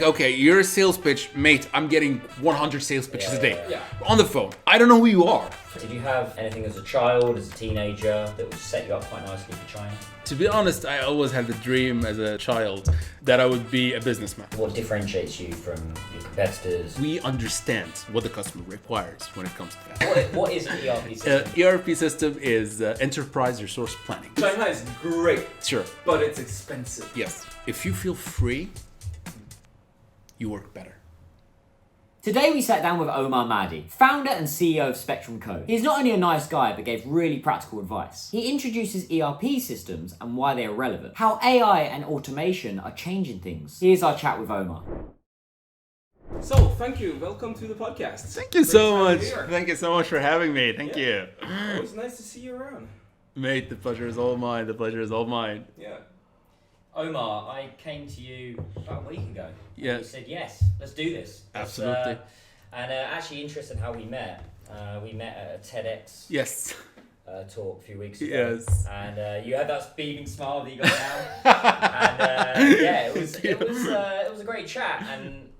Okay, you're a sales pitch, mate. I'm getting 100 sales pitches a day. Yeah. On the phone. I don't know who you are. Did you have anything as a child, as a teenager, that would set you up quite nicely for China? To be honest, I always had the dream as a child that I would be a businessman. What differentiates you from your competitors? We understand what the customer requires when it comes to that. What is an ERP system? ERP system is enterprise resource planning. China is great, Sure. but it's expensive. Yes. If you feel free, you work better. Today we sat down with Omar Mahdy, founder and CEO of Spectrum Code. He's not only a nice guy, but gave really practical advice. He introduces ERP systems and why they are relevant, how AI and automation are changing things. Here's our chat with Omar. So, thank you. Welcome to the podcast. Thank you so Great to much. have you here. Thank you so much for having me. Thank you. It was nice to see you around. Mate, the pleasure is all mine. The pleasure is all mine. Yeah. Omar, I came to you about a week ago. Yes. You said, yes, let's do this. Absolutely. Actually interested in how we met. We met at a TEDx Yes. talk a few weeks ago. Yes. And you had that beaming smile that you got now. And it was a great chat. And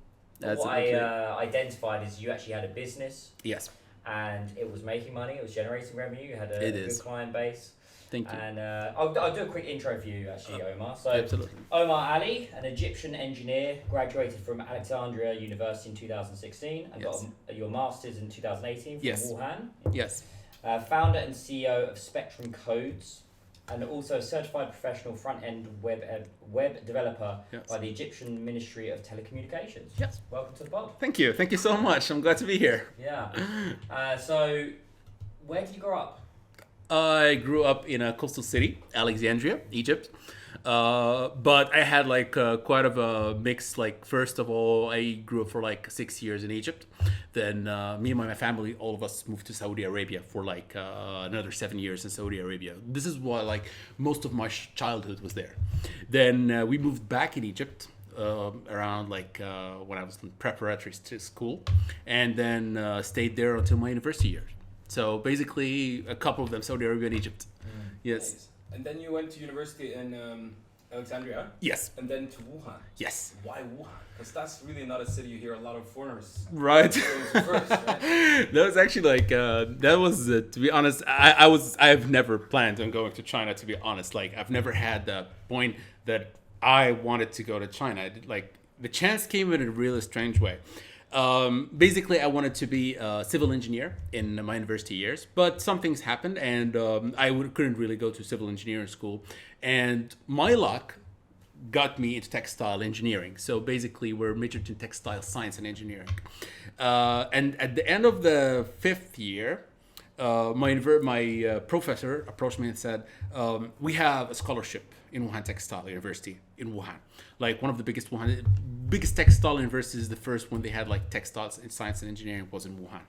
That's what I identified is you actually had a business. Yes. And it was making money. It was generating revenue. You had a good client base. Thank you. And I'll do a quick intro for you, actually, Omar. So, Absolutely. Omar Ali, an Egyptian engineer, graduated from Alexandria University in 2016 and Yes. got your master's in 2018 from Yes. Wuhan. Yes. Founder and CEO of Spectrum Codes, and also a certified professional front-end web developer Yes. by the Egyptian Ministry of Telecommunications. Yes. Welcome to the pod. Thank you. Thank you so much. I'm glad to be here. Yeah. So, where did you grow up? I grew up in a coastal city, Alexandria, Egypt. But I had quite of a mix. Like, first of all, I grew up for 6 years in Egypt. Then me and my family, all of us moved to Saudi Arabia for another 7 years in Saudi Arabia. This is why most of my childhood was there. Then we moved back in Egypt around when I was in preparatory school, and then stayed there until my university years. So basically, a couple of them, Saudi Arabia and Egypt. Yes. Nice. And then you went to university in Alexandria. Yes. And then to Wuhan. Yes. Why Wuhan? Because that's really not a city you hear a lot of foreigners Right. going to first, right? That was actually to be honest, I've never planned on going to China, to be honest. I've never had the point that I wanted to go to China. The chance came in a really strange way. Basically, I wanted to be a civil engineer in my university years, but some things happened, and couldn't really go to civil engineering school. And my luck got me into textile engineering. So basically, we're majored in textile science and engineering. And at the end of the 5th year, my professor approached me and said, we have a scholarship in Wuhan Textile University in Wuhan. One of the biggest textile universities, the first one they had textiles in science and engineering was in Wuhan.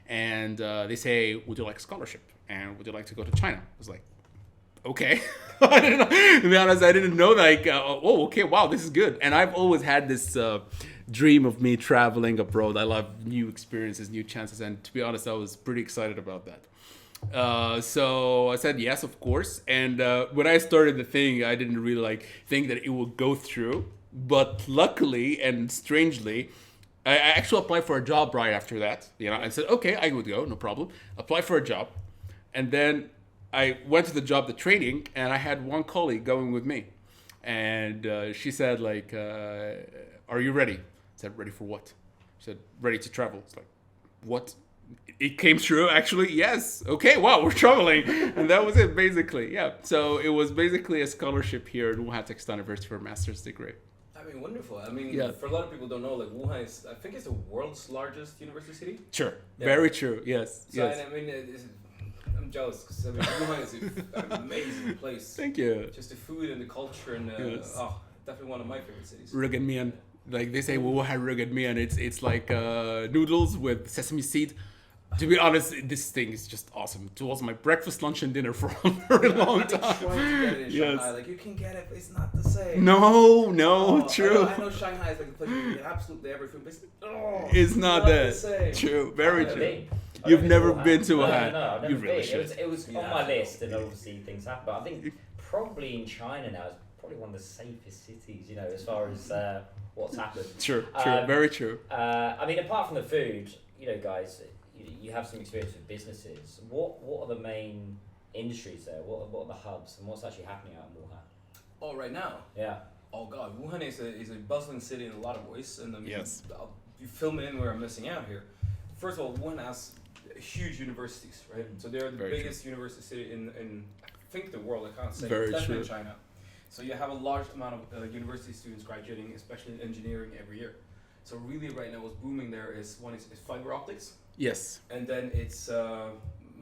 And they say, would you like a scholarship? And would you like to go to China? I was like, okay. I didn't know. To be honest, I didn't know okay, wow, this is good. And I've always had this dream of me traveling abroad. I love new experiences, new chances. And to be honest, I was pretty excited about that. So I said yes, of course. And when I started the thing, I didn't really think that it would go through. But luckily and strangely, I actually applied for a job right after that. I said, okay, I would go, no problem. Apply for a job. And then I went to the training, and I had one colleague going with me. And she said, are you ready? I said, ready for what? She said, ready to travel. It's like, what? It came true, actually. Yes. Okay. Wow. We're traveling. And that was it, basically. Yeah. So it was basically a scholarship here at Wuhan Textile University for a master's degree. I mean, wonderful. I mean, Yeah. for a lot of people who don't know, Wuhan is, I think it's the world's largest university city. Sure. Yeah. Very true. Yes. So, yes. and I mean, I'm jealous because Wuhan is an amazing place. Thank you. Just the food and the culture and Yes. definitely one of my favorite cities. Rugged mian. They say Wuhan rugged mian. It's like noodles with sesame seed. To be honest, this thing is just awesome. It was my breakfast, lunch, and dinner for a very long I've been time. trying to get it in Yes. Shanghai. You can get it, but it's not the same. No, true. I know Shanghai is a place where you can get absolutely everything, but It's not the that. same. True, very I've true. been. You've never been to No, Wuhan. no, I've never You really been. should. It was Yeah. on my list, and obviously things happen. But I think probably in China now is probably one of the safest cities, as far as what's happened. True, Um, very true. I mean, apart from the food, guys, you have some experience with businesses. What are the main industries there? What are the hubs, and what's actually happening out in Wuhan? Oh, right now. Yeah. Oh God, Wuhan is a bustling city in a lot of ways, and I mean, Yes. you fill me in where I'm missing out here. First of all, Wuhan has huge universities, right? So they're the Very biggest university city in I think the world. I can't say, Very definitely true. in China. So you have a large amount of university students graduating, especially in engineering, every year. So really, right now, what's booming there is one is fiber optics, Yes, and then it's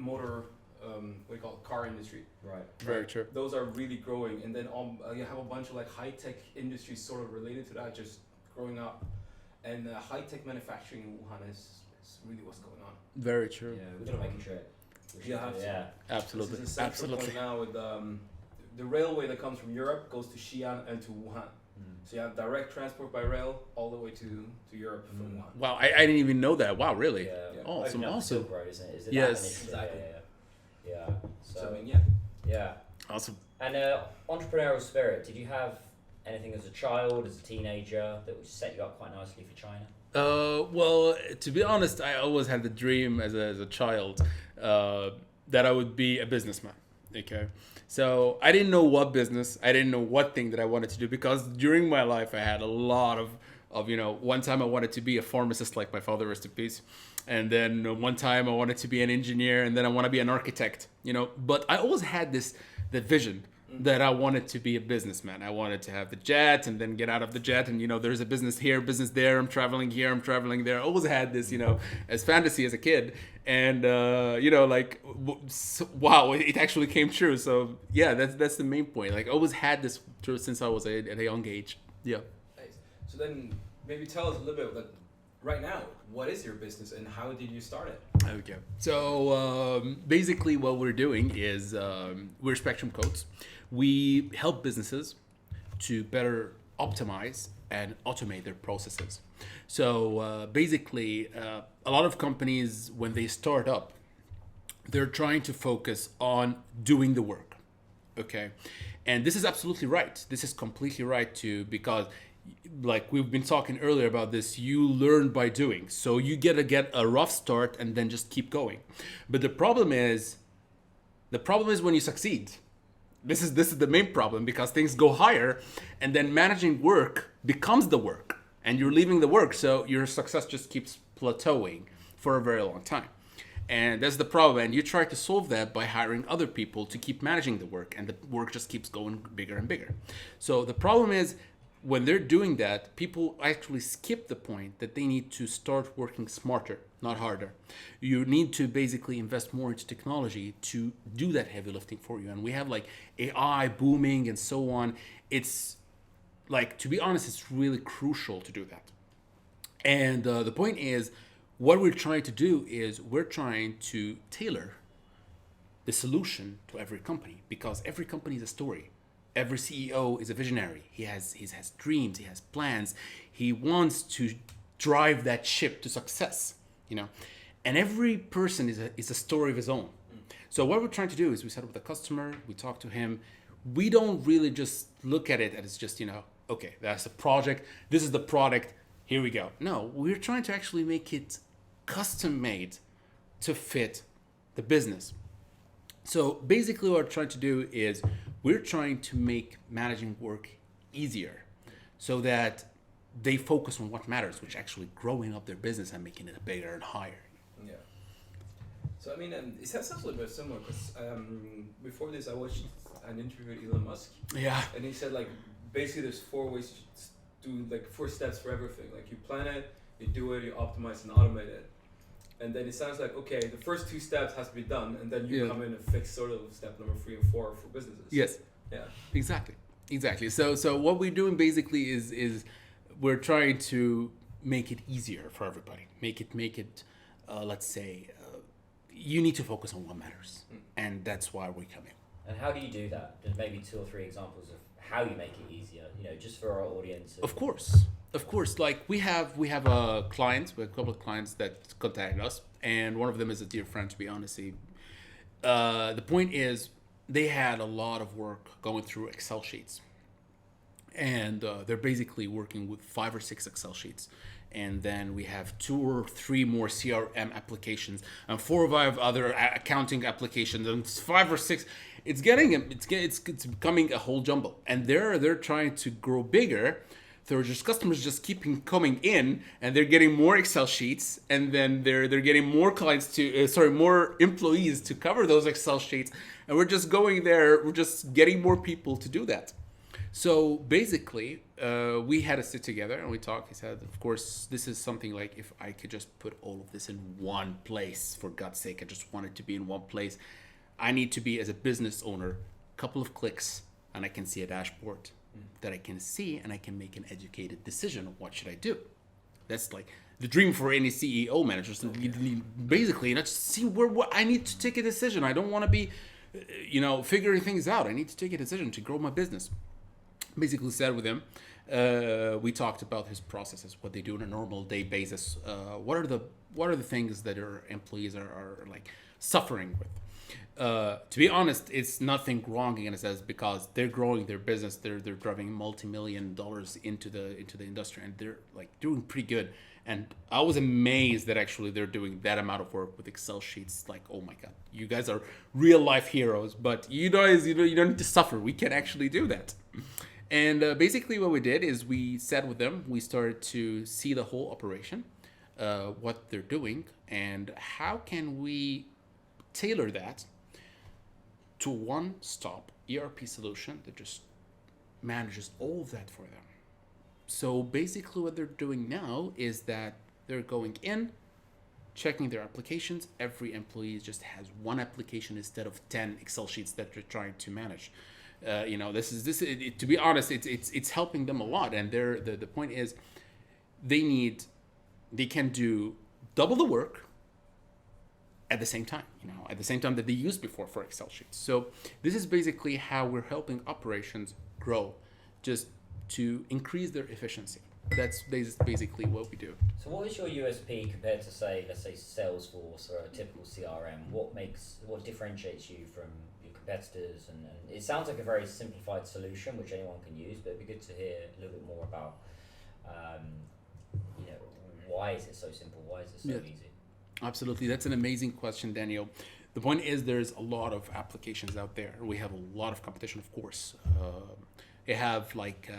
motor, what do you call it, car industry. Right. very true. Those are really growing, and then you have a bunch of like high tech industries sort of related to that, just growing up. And high tech manufacturing in Wuhan is really what's going on. Very true. Yeah, we're gonna make a trip. We should You do, have to. yeah. Absolutely, This is a central absolutely. point now with the railway that comes from Europe goes to Xi'an and to Wuhan. So you have direct transport by rail all the way to Europe from Wuhan. Wow, I didn't even know that. Wow, really? Yeah. Yeah. Awesome, Opening up the awesome. Silk Road, isn't it? Is it Yes. that initiative? Exactly. Yeah. So I mean, Yeah. Awesome. And entrepreneurial spirit. Did you have anything as a child, as a teenager, that would set you up quite nicely for China? Well, to be honest, I always had the dream as a child that I would be a businessman. Okay, so I didn't know what business, I didn't know what thing that I wanted to do, because during my life I had a lot of one time I wanted to be a pharmacist, like my father, rest in peace, and then one time I wanted to be an engineer, and then I want to be an architect. But I always had that vision that I wanted to be a businessman. I wanted to have the jet and then get out of the jet, and there's a business here, business there. I'm traveling here, I'm traveling there. I always had this, as fantasy as a kid, and wow, it actually came true. So yeah, that's the main point. Like I always had this since I was at a young age. Yeah. nice. So then maybe tell us a little bit like right now, what is your business and how did you start it? Okay. So basically, what we're doing is we're Spectrum Codes. We help businesses to better optimize and automate their processes. So basically, a lot of companies, when they start up, they're trying to focus on doing the work. Okay. And this is absolutely right. This is completely right too, because like we've been talking earlier about this, you learn by doing. So you get a rough start and then just keep going. But the problem is when you succeed. This is the main problem, because things go higher, and then managing work becomes the work, and you're leaving the work, so your success just keeps plateauing for a very long time. And that's the problem. And you try to solve that by hiring other people to keep managing the work, and the work just keeps going bigger and bigger. So the problem is, when they're doing that, people actually skip the point that they need to start working smarter, not harder. You need to basically invest more into technology to do that heavy lifting for you. And we have like AI booming and so on. It's like, to be honest, it's really crucial to do that. And the point is, what we're trying to do is we're trying to tailor the solution to every company, because every company is a story. Every CEO is a visionary. He has dreams, he has plans. He wants to drive that ship to success, And every person is a story of his own. So what we're trying to do is we set up with the customer, we talk to him. We don't really just look at it as just, okay, that's the project, this is the product, here we go. No, we're trying to actually make it custom made to fit the business. So basically what we're trying to do is we're trying to make managing work easier so that they focus on what matters, which actually growing up their business and making it bigger and higher. Yeah. So I mean, it sounds a little bit similar, because before this I watched an interview with Elon Musk, Yeah. and he said like basically there's 4 ways to do, like 4 steps for everything. Like you plan it, you do it, you optimize and automate it. And then it sounds like, okay, the first 2 steps has to be done, and then you come in and fix sort of step number 3 and 4 for businesses. Yes. Yeah. Exactly. So what we're doing basically is we're trying to make it easier for everybody. Make it. Let's say you need to focus on what matters, and that's why we come in. And how do you do that? Just maybe 2 or 3 examples of how you make it easier, just for our audience. Of course. Like we have a client, we have a couple of clients that contacted us, and one of them is a dear friend, to be honest. The point is, they had a lot of work going through Excel sheets, and they're basically working with 5 or 6 Excel sheets, and then we have 2 or 3 more CRM applications and 4 or 5 other accounting applications, and 5 or 6. It's becoming a whole jumble, and they're trying to grow bigger. So just customers just keeping coming in, and they're getting more Excel sheets, and then they're getting more clients to more employees to cover those Excel sheets, and we're just going there. We're just getting more people to do that. So basically, we had to sit together and we talked. He said, of course, this is something like, if I could just put all of this in one place, for God's sake, I just want it to be in one place. I need to be, as a business owner, a couple of clicks, and I can see a dashboard that I can see, and I can make an educated decision of what should I do. That's like the dream for any CEO managers. Basically, not just see where I need to take a decision. I don't want to be, figuring things out. I need to take a decision to grow my business. Basically sat with him. We talked about his processes, what they do on a normal day basis. What are the things that our employees are like suffering with? To be honest, it's nothing wrong in a sense, because they're growing their business. They're driving multi-million dollars into the industry, and they're like doing pretty good. And I was amazed that actually they're doing that amount of work with Excel sheets. Like, oh my God, you guys are real life heroes. But you guys, you don't need to suffer. We can actually do that. And basically what we did is we sat with them. We started to see the whole operation, what they're doing, and how can we tailor that to one-stop ERP solution that just manages all of that for them. So basically what they're doing now is that they're going in, checking their applications. Every employee just has one application instead of 10 Excel sheets that they're trying to manage. To be honest, it's helping them a lot. And the point is, they can do double the work at the same time, at the same time that they used before for Excel sheets. So this is basically how we're helping operations grow, just to increase their efficiency. That's basically what we do. So what is your USP compared to, let's say Salesforce or a typical CRM? What differentiates you from your competitors? And it sounds like a very simplified solution which anyone can use, but it'd be good to hear a little bit more about, why is it so simple? Why is it so easy? Absolutely. That's an amazing question, Daniel. The point is, there's a lot of applications out there. We have a lot of competition, of course. They have like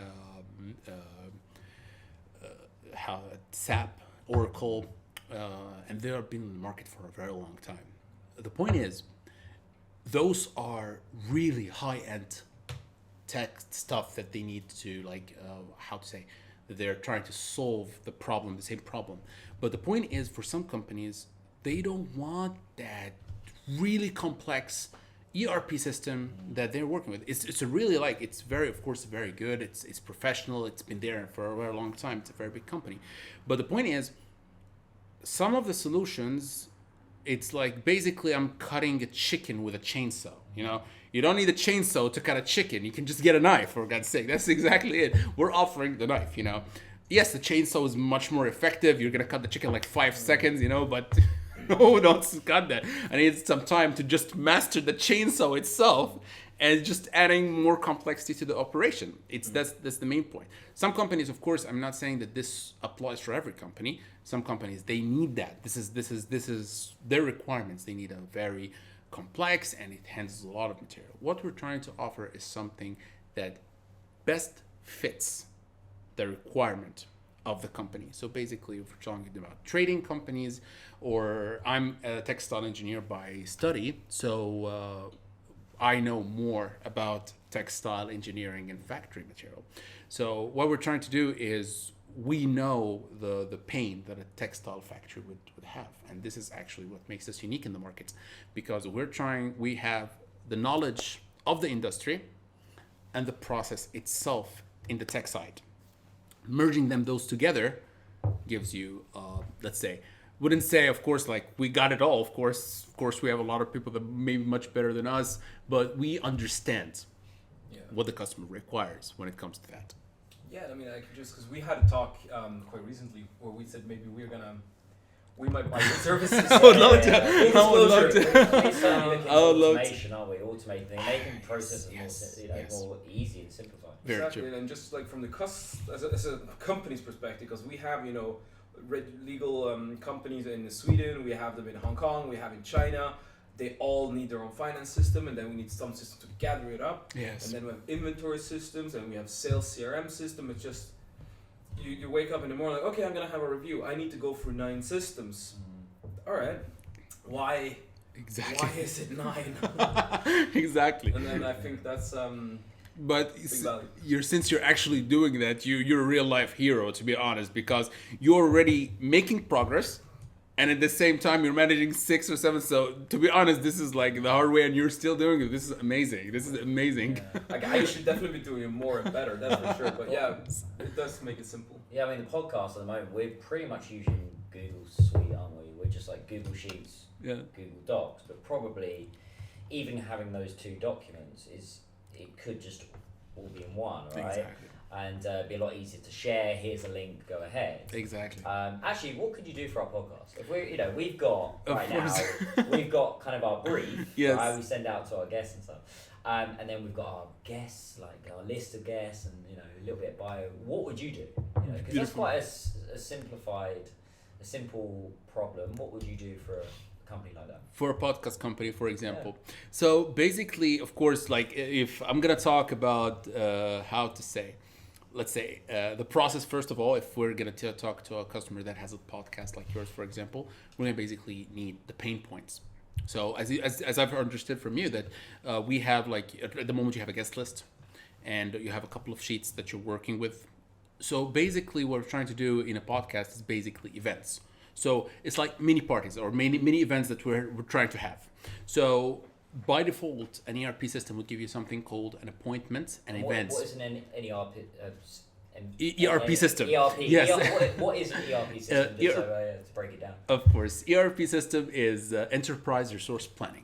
SAP, Oracle, and they have been in the market for a very long time. The point is, those are really high-end tech stuff that they need to that they're trying to solve the same problem. But the point is, for some companies, they don't want that really complex ERP system that they're working with. It's of course very good. It's professional. It's been there for a very long time. It's a very big company. But the point is, some of the solutions, it's like basically I'm cutting a chicken with a chainsaw. You don't need a chainsaw to cut a chicken. You can just get a knife, for God's sake. That's exactly it. We're offering the knife. Yes, the chainsaw is much more effective. You're gonna cut the chicken like 5 seconds. But. No, don't cut that. I need some time to just master the chainsaw itself, and just adding more complexity to the operation. That's the main point. Some companies, of course, I'm not saying that this applies for every company. Some companies, they need that. This is their requirements. They need a very complex, and it handles a lot of material. What we're trying to offer is something that best fits the requirement of the company. So basically, if we're talking about trading companies, or I'm a textile engineer by study, so I know more about textile engineering and factory material. So what we're trying to do is, we know the pain that a textile factory would have, and this is actually what makes us unique in the markets, because we have the knowledge of the industry and the process itself in the tech side. Merging those together gives you, wouldn't say, of course, like we got it all. Of course, we have a lot of people that may be much better than us, but we understand what the customer requires when it comes to that. Yeah, I mean, because we had a talk quite recently where we said maybe we're gonna we might buy your services. I would love to. Full I would love disclosure. to. We're certainly looking I would for love to. automation, aren't we? Automating things, making processes Yes. more easy and simplified. Very Exactly, true. and just like from the as a company's perspective, because we have legal companies in Sweden, we have them in Hong Kong, we have in China. They all need their own finance system, and then we need some system to gather it up. Yes. And then we have inventory systems, and we have sales CRM system. It's just you wake up in the morning like, okay, I'm gonna have a review. I need to go through 9 systems. All right, why? Exactly. Why is it 9? Exactly. And then I think that's But big value. since you're actually doing that, you're a real life hero, to be honest, because you're already making progress, and at the same time you're managing 6 or 7. So to be honest, this is like the hard way, and you're still doing it. This is amazing. This is amazing. I should definitely be doing it more and better, that's for sure. But yeah, it does make it simple. Yeah, I mean the podcast at the moment we're pretty much using Google Suite, aren't we? We're just like Google Sheets, Yeah. Google Docs, but probably even having those 2 documents it could just all be in one, right? Exactly. And be a lot easier to share. Here's a link. Go ahead. Exactly. Actually, what could you do for our podcast? If we've got Of right course. now, we've got kind of our brief, Yes. right? We send out to our guests and stuff, and then we've got our guests, like our list of guests, and a little bit of bio. What would you do? Because that's Beautiful. quite a simple problem. What would you do for a company like that? For a podcast company, for example. So basically, of course, like if I'm gonna talk about how to say, let's say the process. First of all, if we're gonna talk to a customer that has a podcast like yours, for example, we're gonna basically need the pain points. So as I've understood from you that we have like at the moment you have a guest list, and you have a couple of sheets that you're working with. So basically, what we're trying to do in a podcast is basically events. So it's like mini parties or mini events that we're trying to have. So by default, an ERP system will give you something called an appointment and events. What is an ERP? ERP system. ERP. Yes. What is an ERP system? To break it down. Of course, ERP system is enterprise resource planning.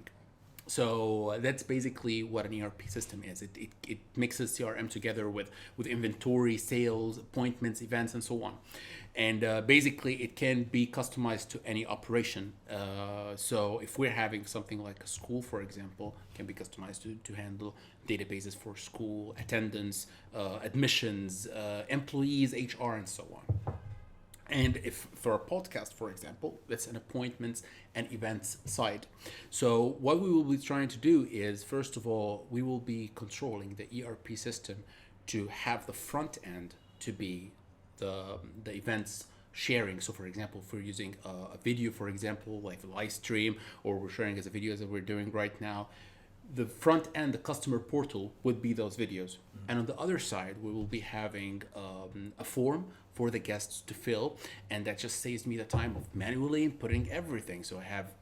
So that's basically what an ERP system is. It mixes CRM together with inventory, sales, appointments, events, and so on. And basically, it can be customized to any operation. So if we're having something like a school, for example, it can be customized to handle databases for school, attendance, admissions, employees, HR, and so on. And if for a podcast, for example, that's an appointments and events side. So what we will be trying to do is, first of all, we will be controlling the ERP system to have the front end to be the events sharing. So for example, if we're using a video, for example, like a live stream, or we're sharing as a video as we're doing right now, the front end, the customer portal would be those videos. And on the other side, we will be having a form for the guests to fill, and that just saves me the time of manually inputting everything. So I have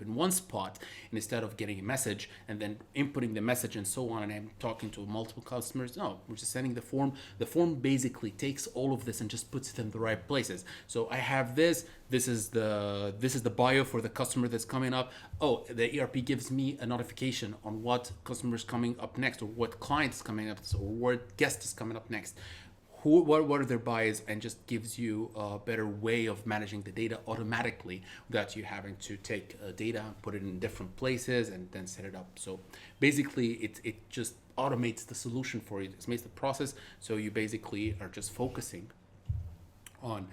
in one spot, and instead of getting a message and then inputting the message and so on, and I'm talking to multiple customers, no, we're just sending the form. The form basically takes all of this and just puts it in the right places. So I have this is the bio for the customer that's coming up. Oh, the ERP gives me a notification on what customer is coming up next, or what client is coming up, or what guest is coming up next. What are their bias, and just gives you a better way of managing the data automatically without you having to take data, put it in different places, and then set it up. So basically, it just automates the solution for you. It makes the process, so you basically are just focusing on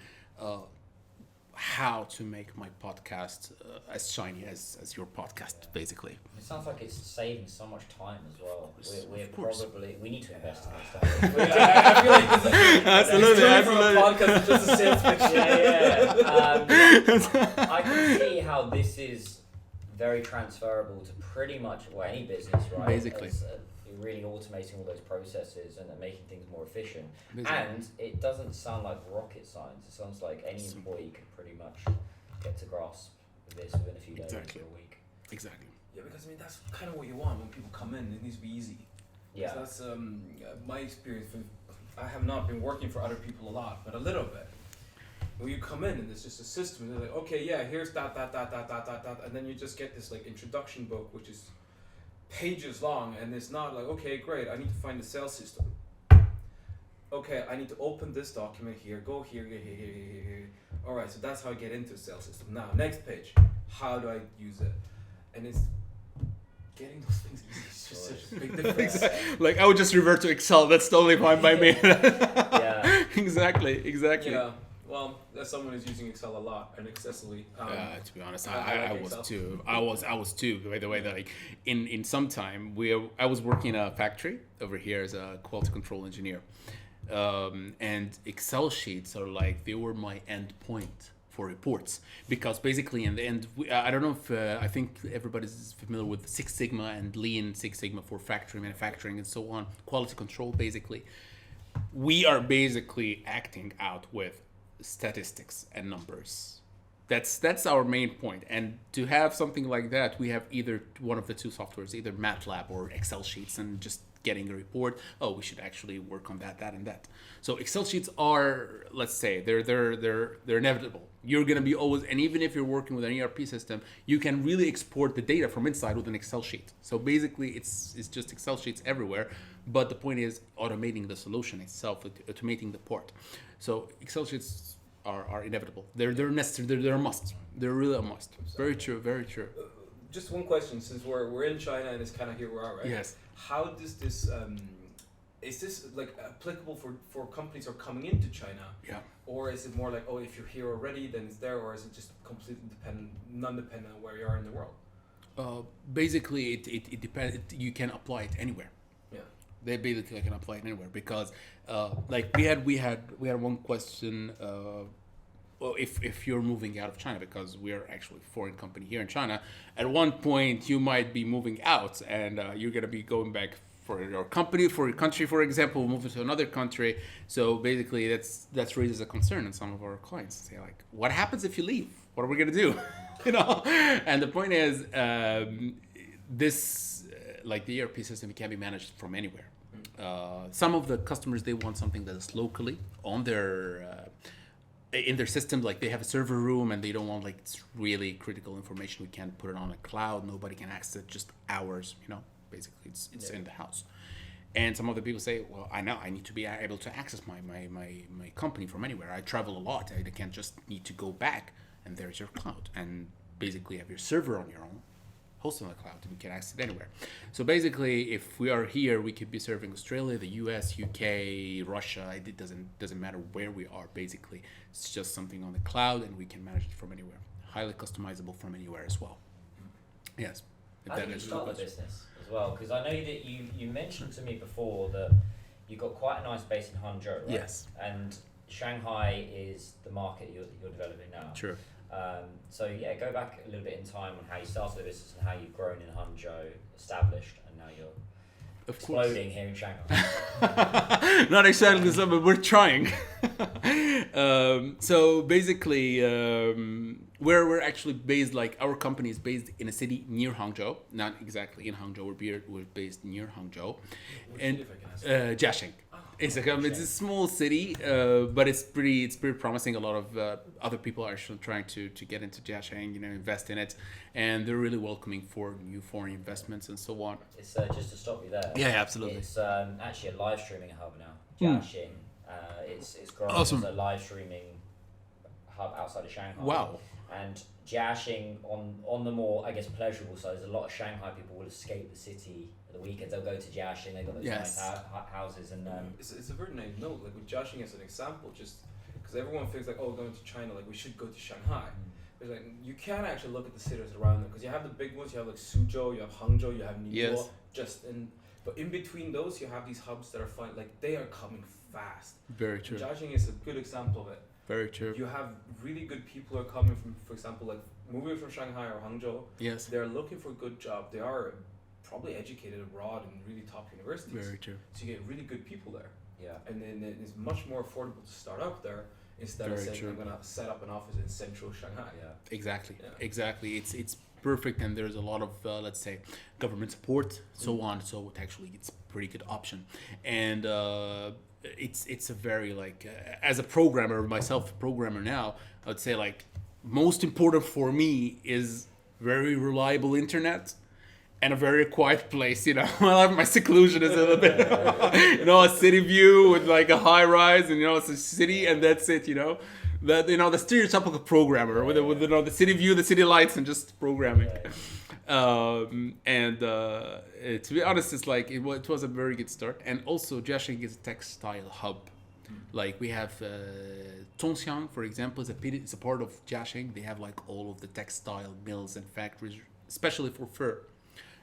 how to make my podcast as shiny as your podcast, basically. It sounds like it's saving so much time as well. We're Of course. we need to invest in this stuff. I feel like this is Absolutely, it's from a absolutely. podcast, it's just a sales pitch. I can see how this is very transferable to pretty much any business, right? Basically. As, really automating all those processes and making things more efficient. Basically. And it doesn't sound like rocket science. It sounds like any employee could pretty much get to grasp this within a few days Exactly. or a week. Exactly. Yeah, because I mean that's kind of what you want when people come in. It needs to be easy. Yeah. So that's my experience. I have not been working for other people a lot, but a little bit. When you come in and it's just a system, and they're like, okay, yeah, here's that, and then you just get this like introduction book, which is pages long, and it's not like, okay, great, I need to find the sales system. Okay, I need to open this document here, go here. all right, so that's how I get into a sales system. Now, next page, how do I use it? And it's getting those things easy. It's just such a big difference. Like I would just revert to Excel. That's totally fine by me. Yeah. Exactly. Yeah. Well, as someone who's using Excel a lot and excessively. To be honest, I I like was Excel. too. I was too. By the way, that like in some time I was working in a factory over here as a quality control engineer, and Excel sheets are like they were my end point for reports, because basically in the end I don't know if I think everybody's familiar with Six Sigma and Lean Six Sigma for factory manufacturing and so on, quality control. Basically, we are basically acting out with statistics and numbers. That's our main point. And to have something like that, we have either one of the two softwares, either MATLAB or Excel sheets, and just getting a report. Oh, we should actually work on that and that. So Excel sheets are, let's say, they're inevitable. You're gonna be always, and even if you're working with an ERP system, you can really export the data from inside with an Excel sheet. So basically, it's just Excel sheets everywhere. But the point is automating the solution itself, automating the part. So Excel sheets are inevitable. They're necessary. They're a must. They're really a must. Very true. Very true. Just one question, since we're in China and it's kind of here we are, right? Yes. How does this is this like applicable for companies who are coming into China? Yeah. Or is it more like, oh, if you're here already, then it's there, or is it just completely non-dependent on where you are in the world? Basically, it depends. You can apply it anywhere. Yeah. They basically can apply it anywhere, because like we had one question. Well, if you're moving out of China, because we're actually a foreign company here in China, at one point you might be moving out, and you're gonna be going back for your company, for your country, for example, moving to another country. So basically, that's raises a concern in some of our clients. Say like, what happens if you leave? What are we gonna do? You know. And the point is, this like the ERP system can be managed from anywhere. Some of the customers, they want something that is locally on their in their system, like they have a server room and they don't want like it's really critical information. We can't put it on a cloud. Nobody can access it. Just ours, you know. Basically, it's in the house. And some other people say, well, I know I need to be able to access my company from anywhere. I travel a lot. I can't just need to go back, and there's your cloud. And basically have your server on your own, hosted on the cloud, and you can access it anywhere. So basically, if we are here, we could be serving Australia, the US, UK, Russia. It doesn't matter where we are, basically. It's just something on the cloud, and we can manage it from anywhere. Highly customizable from anywhere as well. Yes. How did you start the business as well? Because I know that you mentioned to me before that you got quite a nice base in Hangzhou, right? Yes. And Shanghai is the market you're developing now. Sure. So yeah, go back a little bit in time on how you started the business and how you've grown in Hangzhou, established, and now you're exploding here in Shanghai. Not exactly so, but we're trying. So basically, we're actually based, like our company is based in a city near Hangzhou. Not exactly in Hangzhou. We're based near Hangzhou, and Jiaxing. It's a small city, but it's pretty promising. A lot of other people are actually trying to get into Jiaxing, invest in it, and they're really welcoming for new foreign investments and so on. It's just to stop you there. Yeah, absolutely. It's actually a live streaming hub now. Jiaxing. It's grown Awesome. as a live streaming hub outside of Shanghai. Wow. And Jiaxing on the more, I guess, pleasurable side, there's a lot of Shanghai people will escape the city at the weekends. They'll go to Jiaxing. They've got those nice houses and. It's a very nice note. Like with Jiaxing as an example, just because everyone thinks like, oh, going to China, like we should go to Shanghai. It's like you can actually look at the cities around them, because you have the big ones. You have like Suzhou, you have Hangzhou, you have Ningbo. Yes. But in between those, you have these hubs that are fine. Like they are coming fast. Very true. Jiaxing is a good example of it. Very true. You have really good people who are coming from, for example, like moving from Shanghai or Hangzhou. Yes. They're looking for a good job. They are probably educated abroad in really top universities. Very true. So you get really good people there. Yeah. And then it's much more affordable to start up there instead of saying I'm gonna set up an office in central Shanghai. Yeah. Exactly. Yeah. Exactly. It's perfect, and there's a lot of let's say government support, so on. So it's a pretty good option, and it's a very like as a programmer myself, a programmer now, I would say like most important for me is very reliable internet and a very quiet place. I have my seclusion is a little bit, a city view with like a high rise, and it's a city, and that's it. the stereotypical programmer with the city view, the city lights, and just programming. To be honest, it's like it was a very good start. And also, Jiaxing is a textile hub. Like we have Tongxiang, for example, is a part of Jiaxing. They have like all of the textile mills and factories, especially for fur,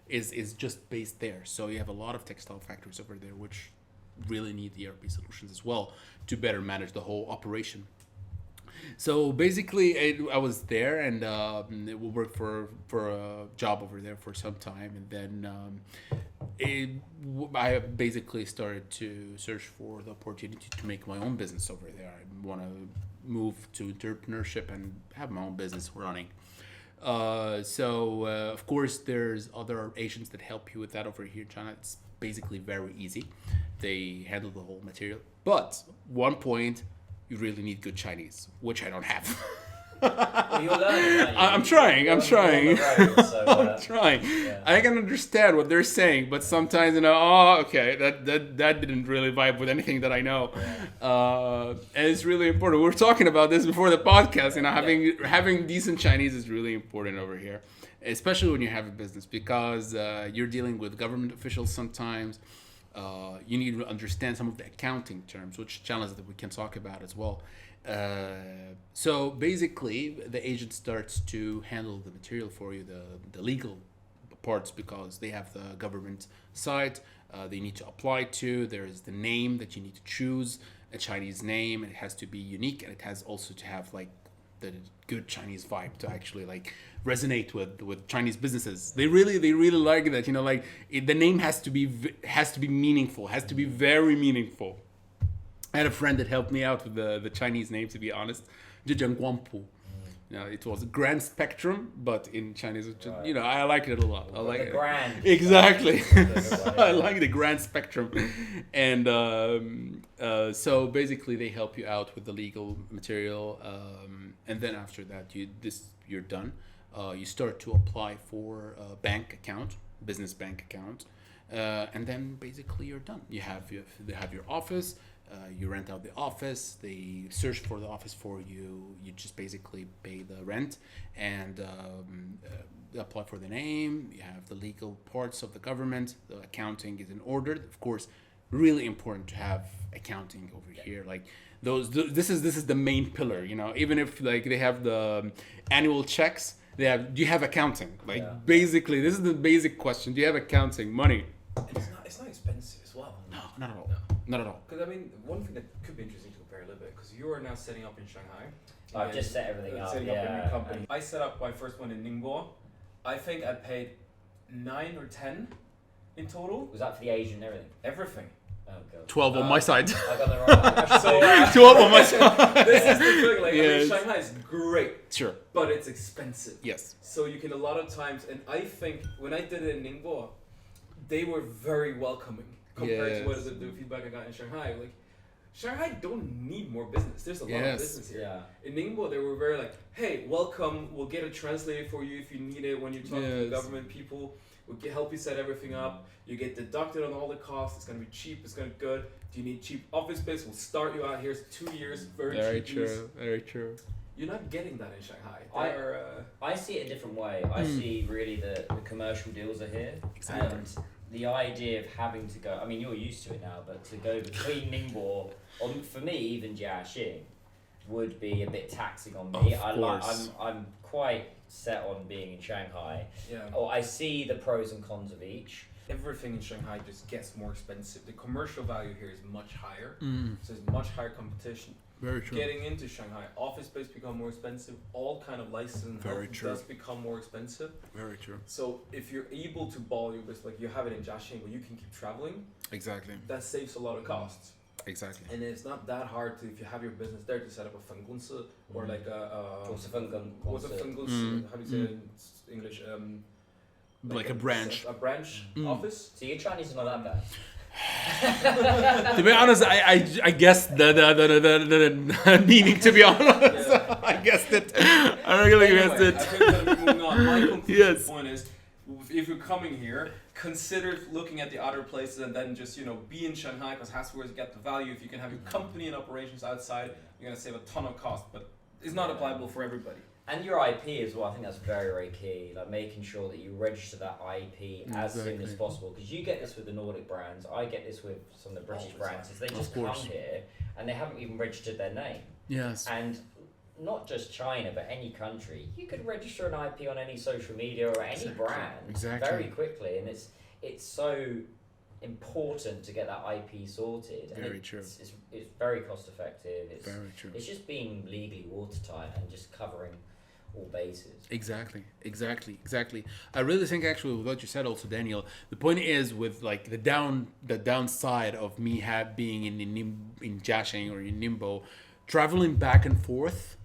is just based there. So you have a lot of textile factories over there, which really need ERP solutions as well to better manage the whole operation. So basically, I was there and we worked for a job over there for some time, and then I basically started to search for the opportunity to make my own business over there. I want to move to entrepreneurship and have my own business running. Of course, there's other agents that help you with that over here in China. It's basically very easy. They handle the whole material. But one point, you really need good Chinese, which I don't have. Well, you're learning. I'm trying. I'm trying. I'm trying. Yeah. I can understand what they're saying, but sometimes that didn't really vibe with anything that I know. And it's really important. We were talking about this before the podcast. Having decent Chinese is really important over here, especially when you have a business, because you're dealing with government officials sometimes. You need to understand some of the accounting terms, which challenges that we can talk about as well. So basically, the agent starts to handle the material for you, the legal parts, because they have the government site they need to apply to. There is the name that you need to choose, a Chinese name, and it has to be unique, and it has also to have like the good Chinese vibe to actually like resonate with Chinese businesses. They really like that, the name has to be meaningful, has to be very meaningful. I had a friend that helped me out with the Chinese name, to be honest. Zhejiang Guangpu. It was Grand Spectrum, but in Chinese, I like it a lot. I like the it. Grand. Exactly. I like the Grand Spectrum. And so basically they help you out with the legal material. And then after that, you're done. You start to apply for a bank account, business bank account. And then basically you're done. They have your office. You rent out the office. They search for the office for you. You just basically pay the rent and apply for the name. You have the legal parts of the government. The accounting is in order. Of course, really important to have accounting over here. Like this is the main pillar. Even if like they have the annual checks, do you have accounting? Basically, this is the basic question. Do you have accounting? Money? It's not expensive as well. No, not at all. Not at all. Because one thing that could be interesting to compare a little bit, because you are now setting up in Shanghai. I've just set everything up. Setting up a new company. I set up my first one in Ningbo. I think I paid 9 or 10 in total. Was that for the agent and everything? Everything. Oh god. 12 on my side. I got the wrong. So 12 on my side. this is the thing. Like Yes. Shanghai is great, Sure. but it's expensive. Yes. So you can a lot of times, and I think when I did it in Ningbo, they were very welcoming compared to what the feedback I got in Shanghai. Like Shanghai don't need more business. There's a lot of business here. Yeah. In Ningbo, they were very like, hey, welcome. We'll get a translator for you if you need it when you're talking to the government people. We'll help you set everything up. You get deducted on all the costs. It's gonna be cheap. It's gonna be good. Do you need cheap office space? We'll start you out. Here's 2 years. Very cheap. True. Very true. You're not getting that in Shanghai. I see it a different way. I see really the commercial deals are here. Exactly. And the idea of having to go, I mean, you're used to it now, but to go between Ningbo, or for me, even Jiaxing, would be a bit taxing on me. I'm quite set on being in Shanghai. Yeah. I see the pros and cons of each. Everything in Shanghai just gets more expensive. The commercial value here is much higher. So there's much higher competition. Very true. Getting into Shanghai, office space become more expensive. All kind of license does become more expensive. Very true. So if you're able to ball your business, like you have it in Jiaxing, where you can keep traveling, Exactly. that saves a lot of costs. Exactly. And it's not that hard to, if you have your business there, to set up a 分公司 or like a What's a 分公司? what's a 分公司? How do you say it in English? Like a branch. A branch office. So your Chinese is not that bad. To be honest, I guess the meaning. To be honest, I guessed it. I really guessed it. I think that moving on. My conclusion point is, if you're coming here, consider looking at the other places and then just, be in Shanghai because that's where you get the value. If you can have your company and operations outside, you're going to save a ton of cost, but it's not applicable for everybody. And your IP as well, I think that's very, very key. Like making sure that you register that IP as soon as possible. Because you get this with the Nordic brands, I get this with some of the British brands, is they just come here and they haven't even registered their name. Yes. And not just China, but any country, you could register an IP on any social media or any brand very quickly. And it's so important to get that IP sorted. And Very true. It's very cost effective. It's Very true. It's just being legally watertight and just covering all bases. Exactly. I really think actually with what you said also, Daniel, the point is with like the downside of me being in Jiaxing or in Ningbo, traveling back and forth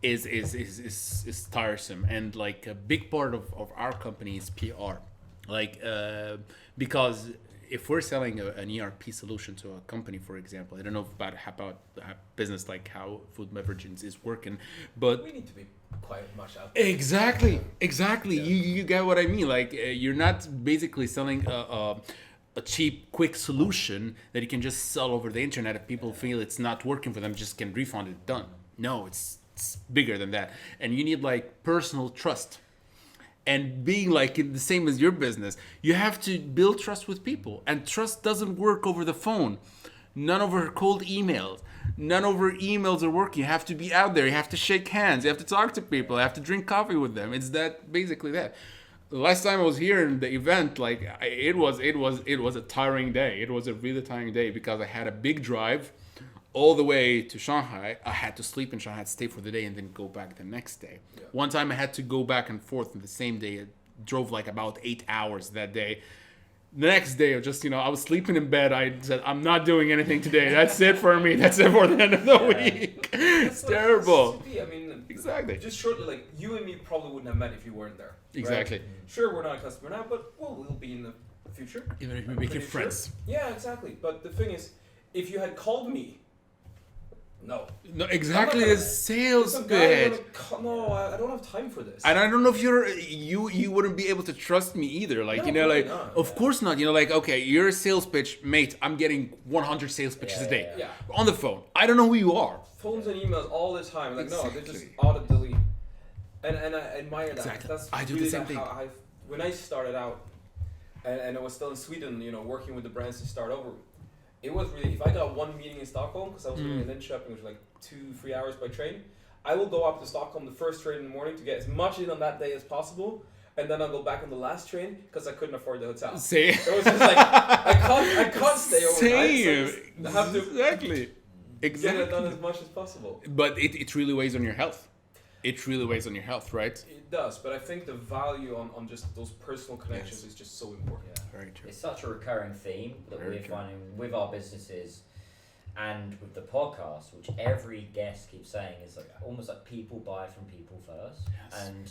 is tiresome, and like a big part of our company is PR, like because if we're selling an ERP solution to a company, for example, I don't know about how business like how food and beverages is working, but we need to be quite much out there. Exactly. Yeah. You get what I mean. Like you're not basically selling a cheap, quick solution that you can just sell over the internet. If people feel it's not working for them, just can refund it. Done. No, it's bigger than that, and you need like personal trust. And being like the same as your business, you have to build trust with people. And trust doesn't work over the phone. None over cold emails. None over emails are working. You have to be out there. You have to shake hands. You have to talk to people. You have to drink coffee with them. It's basically that. The last time I was here in the event, like it was a tiring day. It was a really tiring day because I had a big drive all the way to Shanghai. I had to sleep in Shanghai, I had to stay for the day and then go back the next day. Yeah. One time I had to go back and forth in the same day. I drove like about 8 hours that day. The next day, I was sleeping in bed. I said, I'm not doing anything today. That's it for me. That's it for the end of the week. It's terrible. I mean, exactly. Just shortly, like you and me probably wouldn't have met if you weren't there. Exactly. Right? Sure, we're not a customer now, but we'll be in the future. Even if we make it friends. Sure. Yeah, exactly. But the thing is, if you had called me, no, exactly. The sales bit. No, I don't have time for this. And I don't know if you wouldn't be able to trust me either. Like of course not. Okay, you're a sales pitch, mate. I'm getting 100 sales pitches a day on the phone. I don't know who you are. Phones and emails all the time. Like no, they just auto delete. And I admire that. Exactly. That's I do really the same thing. When I started out, and I was still in Sweden, working with the brands to start over. It was really, if I got one meeting in Stockholm, because I was living in Linköping, which was like 2-3 hours by train, I will go up to Stockholm the first train in the morning to get as much in on that day as possible, and then I'll go back on the last train because I couldn't afford the hotel. Same. It was just like, I can't stay overnight. Same. So I have to Exactly. get it done as much as possible. But it really weighs on your health. It really weighs on your health, right? It does, but I think the value on just those personal connections is just so important. Yeah. Very true. It's such a recurring theme that we're finding with our businesses and with the podcast, which every guest keeps saying is like almost like people buy from people first. Yes. And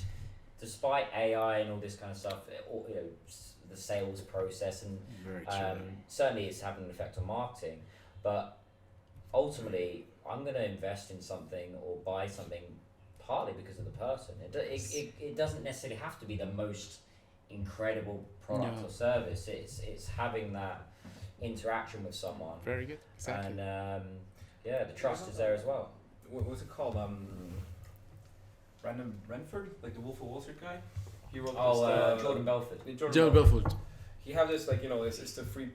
despite AI and all this kind of stuff, the sales process and certainly it's having an effect on marketing, but ultimately I'm going to invest in something or buy something partly because of the person. It doesn't necessarily have to be the most incredible product or service. It's having that interaction with someone. Very good. Exactly. And the trust is there as well. What was it called? Brandon Renford, like the Wolf of Wall Street guy. He wrote this. Jordan Belfort. Jordan Belfort. He had this it's the three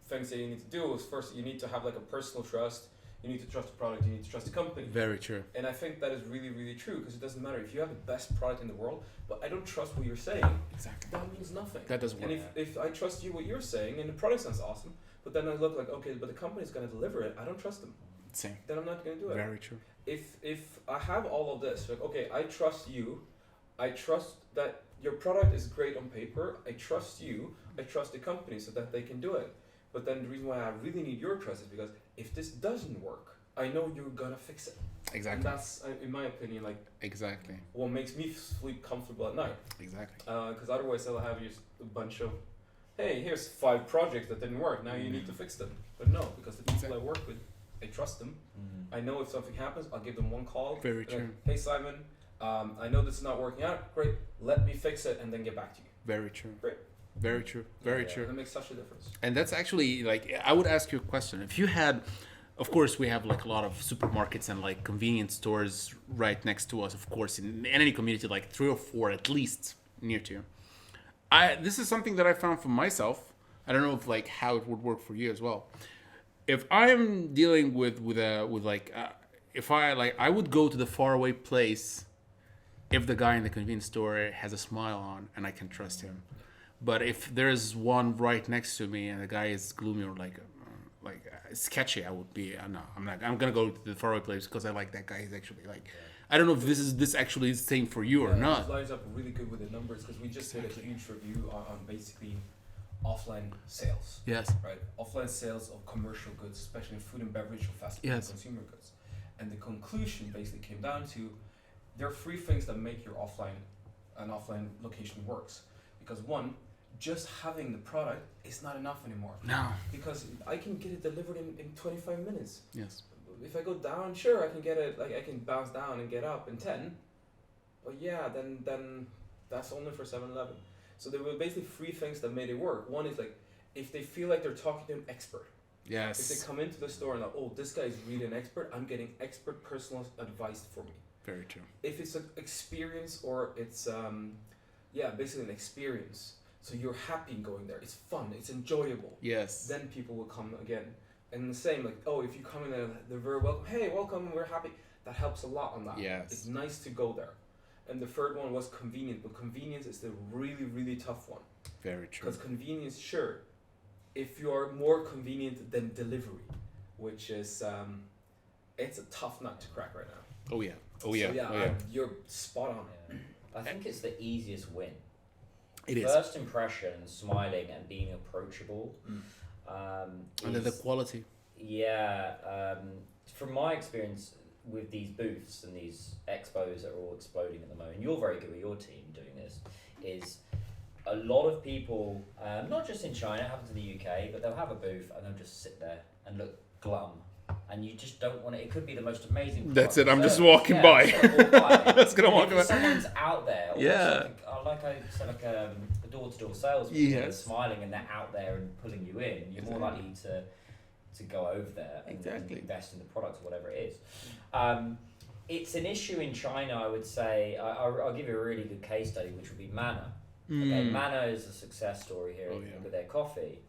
things that you need to do. Is first you need to have like a personal trust. You need to trust the product, you need to trust the company. Very true. And I think that is really, really true because it doesn't matter if you have the best product in the world, but I don't trust what you're saying. Exactly. That means nothing. That doesn't work. And if I trust you what you're saying and the product sounds awesome, but then I look like, okay, but the company's going to deliver it, I don't trust them. Same. Then I'm not going to do it. Very true. If I have all of this, like, okay, I trust you, I trust that your product is great on paper, I trust you, I trust the company so that they can do it. But then the reason why I really need your trust is because if this doesn't work, I know you're gonna fix it. Exactly. And that's, in my opinion, like exactly what makes me sleep comfortable at night. Exactly. Because otherwise, I'll have just a bunch of, hey, here's 5 projects that didn't work. Now you need to fix them. But no, because the people I work with, I trust them. I know if something happens, I'll give them one call. Very true. Like, hey Simon, I know this is not working out. Great, let me fix it and then get back to you. Very true. Great. Very true. Very Yeah. true. That makes such a difference. And that's actually like, I would ask you a question. If you had, of course, we have like a lot of supermarkets and like convenience stores right next to us, of course, in any community, like 3 or 4 at least near to you. This is something that I found for myself. I don't know if like how it would work for you as well. If I'm dealing with if I would go to the faraway place if the guy in the convenience store has a smile on and I can trust him. But if there's one right next to me and the guy is gloomy or like sketchy, I would be no, I'm gonna go to the faraway place because I like that guy. He's actually like, I don't know if this actually is the same for you or not. This lines up really good with the numbers because we just did a huge review on basically offline sales. Yes. Right, offline sales of commercial goods, especially in food and beverage or fast food consumer goods. And the conclusion basically came down to there are 3 things that make your an offline location works. Because one, just having the product is not enough anymore. No. Because I can get it delivered in 25 minutes. Yes. If I go down, sure, I can get it, like I can bounce down and get up in 10. But yeah, then that's only for 7-Eleven. So there were basically 3 things that made it work. One is like, if they feel like they're talking to an expert. Yes. If they come into the store and like, oh, this guy is really an expert, I'm getting expert personal advice for me. Very true. If it's an experience or it's, basically an experience. So you're happy going there. It's fun. It's enjoyable. Yes. Then people will come again. And the same, like, oh, if you come in there, they're very welcome. Hey, welcome. We're happy. That helps a lot on that. Yes. It's nice to go there. And the third one was convenient. But convenience is the really, really tough one. Very true. Because convenience, sure, if you're more convenient than delivery, which is, it's a tough nut to crack right now. Oh yeah. So you're spot on. Yeah. I think it's the easiest win. It is. First impression, smiling and being approachable. And then the quality. Yeah. From my experience with these booths and these expos that are all exploding at the moment, you're very good with your team doing this, is a lot of people, not just in China, it happens in the UK, but they'll have a booth and they'll just sit there and look glum. And you just don't want it could be the most amazing That's it, I'm just service. walking by. Just gonna walk by. If someone's out there, or like I said, like a door-to-door salesman, they're smiling and they're out there and pulling you in, you're more likely to go over there and invest in the product or whatever it is. It's an issue in China, I would say. I'll give you a really good case study, which would be Manna. Okay, Manna is a success story here with their coffee.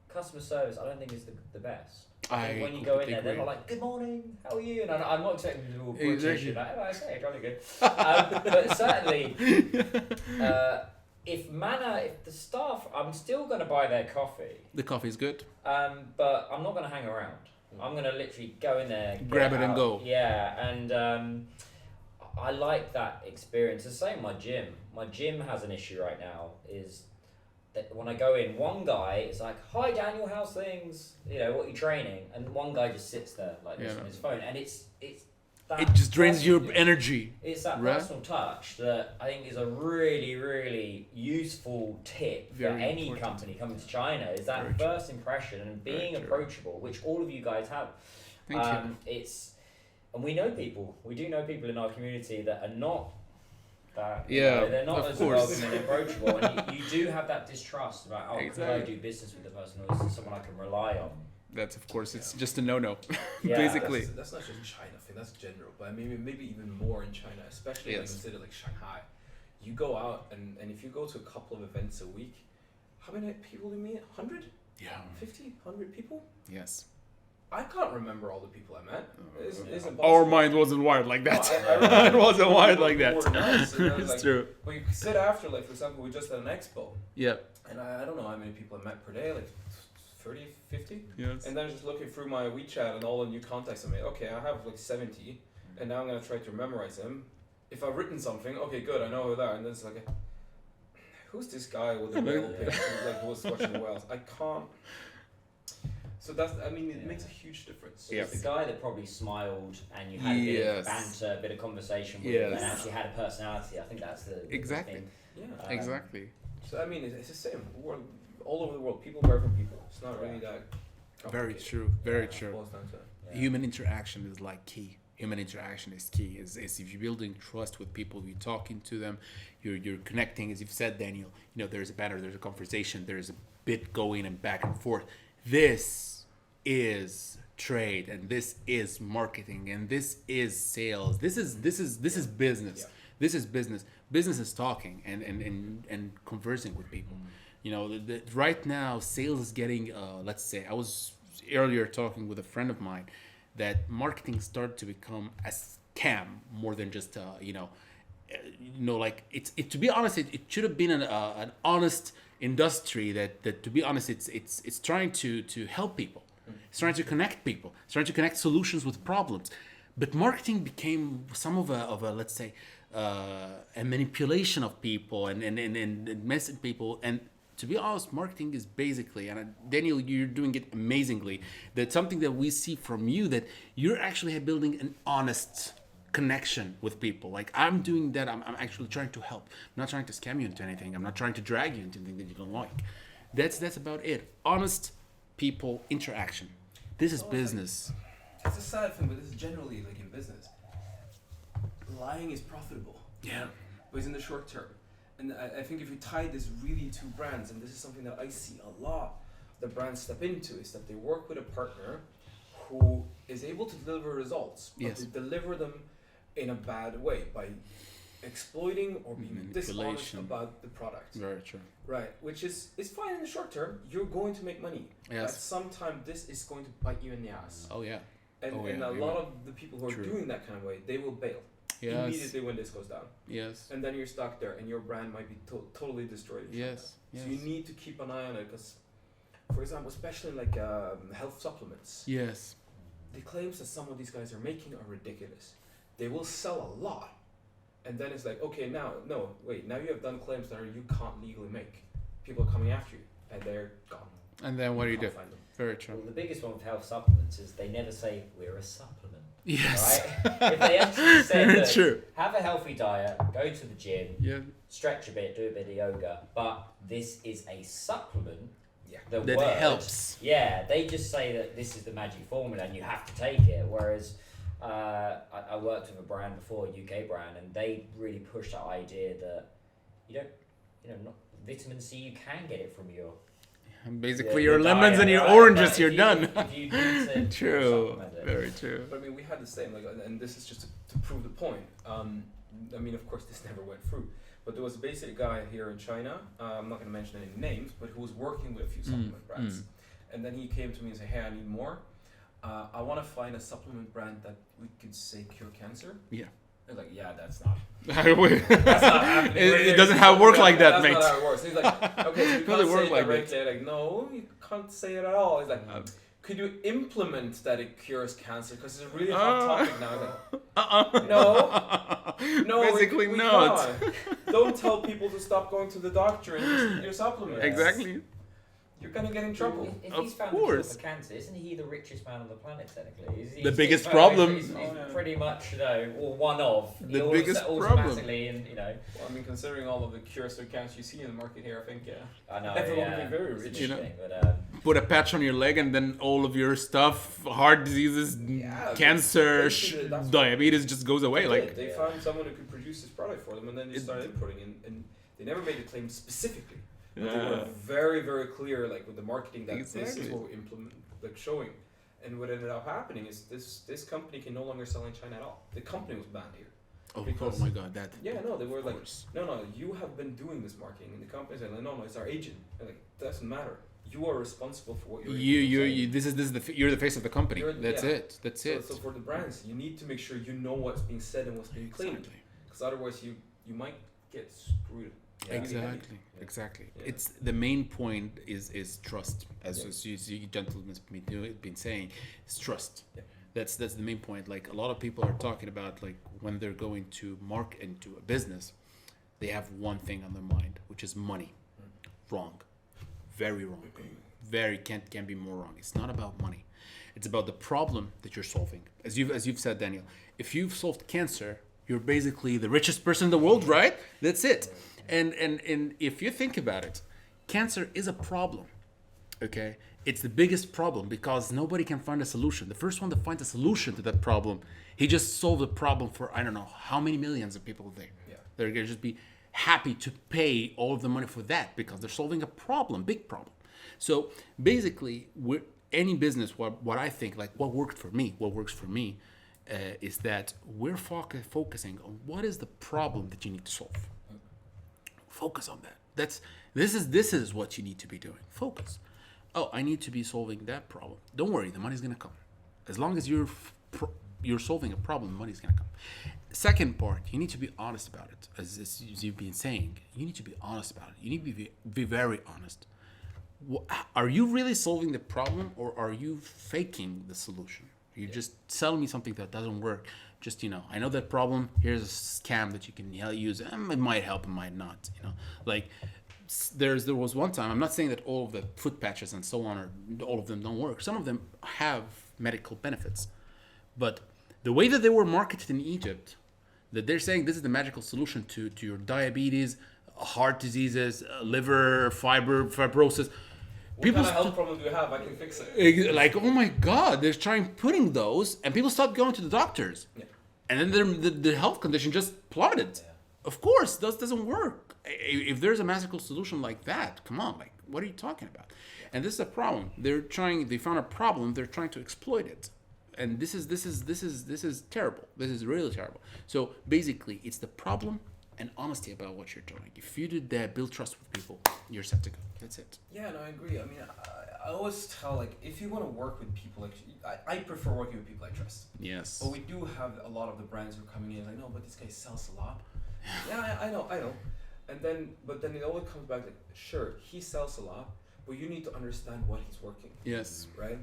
Customer service, I don't think is the best. When you go in there, they're not like, "Good morning, how are you?" And I'm not expecting them to all British and like, "Oh, I say, jolly good." But certainly, if the staff, I'm still going to buy their coffee. The coffee's good. But I'm not going to hang around. I'm going to literally go in there, grab it and go. Yeah, and I like that experience. The same my gym. My gym has an issue right now. Is that when I go in, one guy is like, "Hi Daniel, how's things? You know, what are you training?" And one guy just sits there like this on his phone, and it's that it just drains your energy. It's that personal touch that I think is a really, really useful tip for any company coming to China. Is that first impression and being approachable, which all of you guys have. Thank you. And we know people. We do know people in our community that are not. They're not as welcoming and approachable, and you do have that distrust about can I do business with the person, or is this someone I can rely on? That's of course it's just a no-no, Yeah. basically. That's not just China thing. That's general, but maybe even more in China, especially when you consider like Shanghai. You go out and if you go to a couple of events a week, how many people do you meet? 100? Yeah. 50? 100 people? Yes. I can't remember all the people I met. It's impossible. Our mind wasn't wired like that. It wasn't wired like that. It's true. But you sit after, like for example, we just had an expo. Yeah. And I don't know how many people I met per day, like 30, 50? Yes. And then just looking through my WeChat and all the new contacts I made. Okay, I have like 70, and now I'm gonna try to memorize them. If I've written something, okay, good, I know who they are. And then it's like, who's this guy with the whale picture? Like who was watching the whales? I can't. So it makes a huge difference. It's the guy that probably smiled and you had a bit of banter, a bit of conversation with him, and actually had a personality. I think that's the thing. Yeah. Exactly. So it's the same. All over the world, people buy from people. It's not really that Very true. Very true. Boils down to Human interaction is like key. human interaction is key. Is if you're building trust with people, you're talking to them, you're connecting, as you've said, Daniel. There's a banner, there's a conversation, there's a bit going and back and forth. This is trade, and this is marketing, and this is sales. This is business. Yeah. This is business. Business is talking and conversing with people. Right now, sales is getting. Let's say I was earlier talking with a friend of mine that marketing started to become a scam more than just like to be honest, it should have been an honest industry that to be honest, it's trying to help people. It's trying to connect people. It's trying to connect solutions with problems. But marketing became some of a let's say a manipulation of people and messing people. And to be honest, marketing is basically, and Daniel, you're doing it amazingly. That's something that we see from you, that you're actually building an honest connection with people. Like, I'm doing that. I'm actually trying to help. I'm not trying to scam you into anything. I'm not trying to drag you into anything that you don't like. That's about it. Honest people interaction. This is business. It's a sad thing, but this is generally like in business. Lying is profitable. Yeah. But it's in the short term. And I think if you tie this really to brands, and this is something that I see a lot, the brands step into, is that they work with a partner who is able to deliver results, but Yes. they deliver them in a bad way by exploiting or being dishonest Manipulation. about the product. Very true. Right, which is fine in the short term. You're going to make money. Yes. At some time, this is going to bite you in the ass. Oh yeah. And, Oh, and yeah, a you're lot right. of the people who are True. doing that kind of way, they will bail immediately when this goes down. Yes. And then you're stuck there, and your brand might be totally destroyed. Yes. Yes. So you need to keep an eye on it, because, for example, especially like health supplements, Yes. the claims that some of these guys are making are ridiculous. They will sell a lot, and then it's like, okay, now you have done claims that you can't legally make. People are coming after you, and they're gone. And then what do you do? Can't find them. Very true. Well, the biggest one with health supplements is they never say we're a supplement. Yes. Right? If they actually said, look, True. have a healthy diet, go to the gym, Yeah. stretch a bit, do a bit of yoga, but this is a supplement. Yeah. The That word, helps. Yeah, they just say that this is the magic formula and you have to take it. Whereas I worked with a brand before, a UK brand, and they really pushed that idea that not vitamin C, you can get it from your Basically, your your lemons diet, and your right? oranges, But you're if done. If you need to True. supplement it. Very true. But I mean, we had the same, and this is just to prove the point. I mean, of course, this never went through. But there was a basic guy here in China, I'm not going to mention any names, but who was working with a few supplement brands. And then he came to me and said, hey, I need more. I want to find a supplement brand that we could say cure cancer. Yeah. I was like, yeah, that's not. it That's not happening. it doesn't have work like that, that's mate. That's not how it works. He's like, okay, so you Doesn't can't say work it like directly. Like, no, you can't say it at all. He's like, Um, could you implement that it cures cancer? Because it's a really hot topic now. I was like, no, Basically we not. can't. Don't tell people to stop going to the doctor and just eat your supplements. Exactly. You're gonna get in trouble. If Of he's found the cure course. for cancer, isn't he the richest man on the planet technically? The biggest problem. He's pretty much, or one of. The He biggest automatically, and Well, I mean, considering all of the cures for cancer you see in the market here, I think, yeah. I know. Everyone yeah, would be very it's rich. You know. interesting, but Put a patch on your leg, and then all of your stuff, heart diseases, Yeah, cancer, basically that's what- diabetes just goes away. They Like, did. They Yeah. found someone who could produce this product for them, and then they It- started inputting, and they never made a claim specifically. But they Yeah. were very, very clear, like with the marketing, that this is Exactly. what we implement, like showing. And what ended up happening is this company can no longer sell in China at all. The company was banned here. oh Because- my god, that. Yeah, no, they were Of like, course. no, you have been doing this marketing, and the company said, no, it's our agent. They're like, doesn't matter. You are responsible for what you're. You, this is you're the face of the company. You're- That's yeah. it. That's So, it. so for the brands, you need to make sure you know what's being said and what's being claimed, Exactly. because otherwise you might get screwed. Yeah. Exactly. Yeah. Exactly. Yeah. It's the main point is trust, as Yeah. you gentlemen been saying, it's trust. Yeah. That's the main point. Like, a lot of people are talking about, like, when they're going to market into a business, they have one thing on their mind, which is money. Wrong. Very wrong. Very can be more wrong. It's not about money. It's about the problem that you're solving. As you've said, Daniel, if you've solved cancer, you're basically the richest person in the world, right? That's it. And if you think about it, cancer is a problem. Okay? It's the biggest problem because nobody can find a solution. The first one that finds a solution to that problem He just solved a problem for I don't know how many millions of people there. Yeah. They're gonna just be happy to pay all of the money for that because they're solving a problem, big problem. So basically, any business, what I think, like what works for me, is that we're focusing on what is the problem that you need to solve. Focus on that. This is what you need to be doing. Focus. Oh, I need to be solving that problem. Don't worry, the money's gonna come. As long as you're solving a problem, the money's gonna come. Second part, you need to be honest about it. As you've been saying, you need to be honest about it. You need to be very honest. Are you really solving the problem, or are you faking the solution? You just tell me something that doesn't work. Just, I know that problem. Here's a scam that you can use. It might help, it might not. Like there was one time. I'm not saying that all of the foot patches and so on, or all of them don't work. Some of them have medical benefits, but the way that they were marketed in Egypt, that they're saying this is the magical solution to your diabetes, heart diseases, liver, fibrosis. What kind of health problem do you have? I can fix it. Like, oh my God, they're putting those, and people stopped going to the doctors. Yeah. And then the health condition just plummeted. Yeah. Of course, that doesn't work. If there's a magical solution like that, come on, like, what are you talking about? And this is a problem. They found a problem, they're trying to exploit it. And this is terrible. This is really terrible. So basically, it's the problem and honesty about what you're doing. If you did that, build trust with people, you're set to go. That's it. Yeah, no, I agree. I mean, I always tell, like, if you want to work with people, like, I prefer working with people I trust. Yes. But we do have a lot of the brands who are coming in like, no, but this guy sells a lot. Yeah, I know. But then it always comes back like, sure, he sells a lot, but you need to understand what he's working. Yes. Right?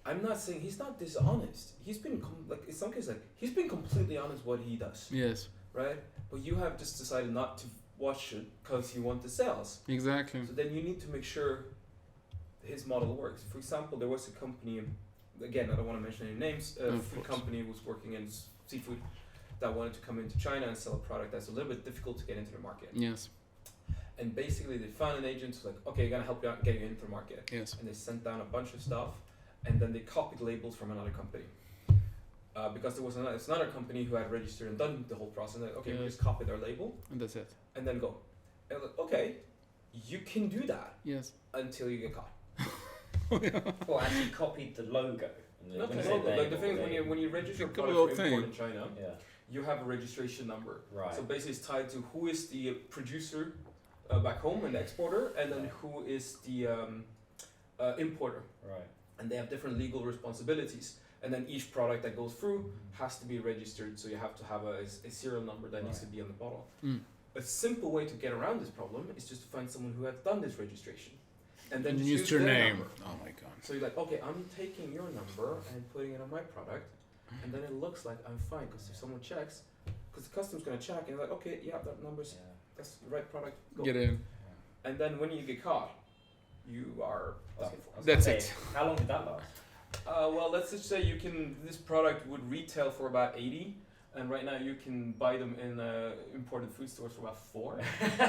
I'm not saying he's not dishonest. He's been in some cases, like, he's been completely honest what he does. Yes. Right? But you have just decided not to watch it because you want the sales. Exactly. So then you need to make sure his model works. For example, there was a company, again, I don't want to mention any names, a food company was working in seafood that wanted to come into China and sell a product that's a little bit difficult to get into the market. Yes. And basically they found an agent who's like, okay, I'm going to help you out and get you into the market. Yes. And they sent down a bunch of stuff, and then they copied labels from another company. Because there was another company who had registered and done the whole process. Like, okay, we just copy their label. And that's it. And then go. And like, okay, you can do that. Yes. Until you get caught. Well, actually copied the logo. Not the logo. Like the thing is, when you register a product for import in China, you have a registration number. Right. So basically, it's tied to who is the producer back home and the exporter, and then who is the importer. Right. And they have different legal responsibilities. And then each product that goes through has to be registered, so you have to have a serial number that needs to be on the bottle. Mm. A simple way to get around this problem is just to find someone who has done this registration, and then just use use your their name. number. Oh my God. So you're like, okay, I'm taking your number and putting it on my product, and then it looks like I'm fine, because if someone checks, because the customer's gonna check, and you're like, okay, yeah, that number's that's the right product. Go. Get in. And then when you get caught, you are done for. That's it. How long did that last? Well, let's just say this product would retail for about 80, and right now you can buy them in imported food stores for about 4.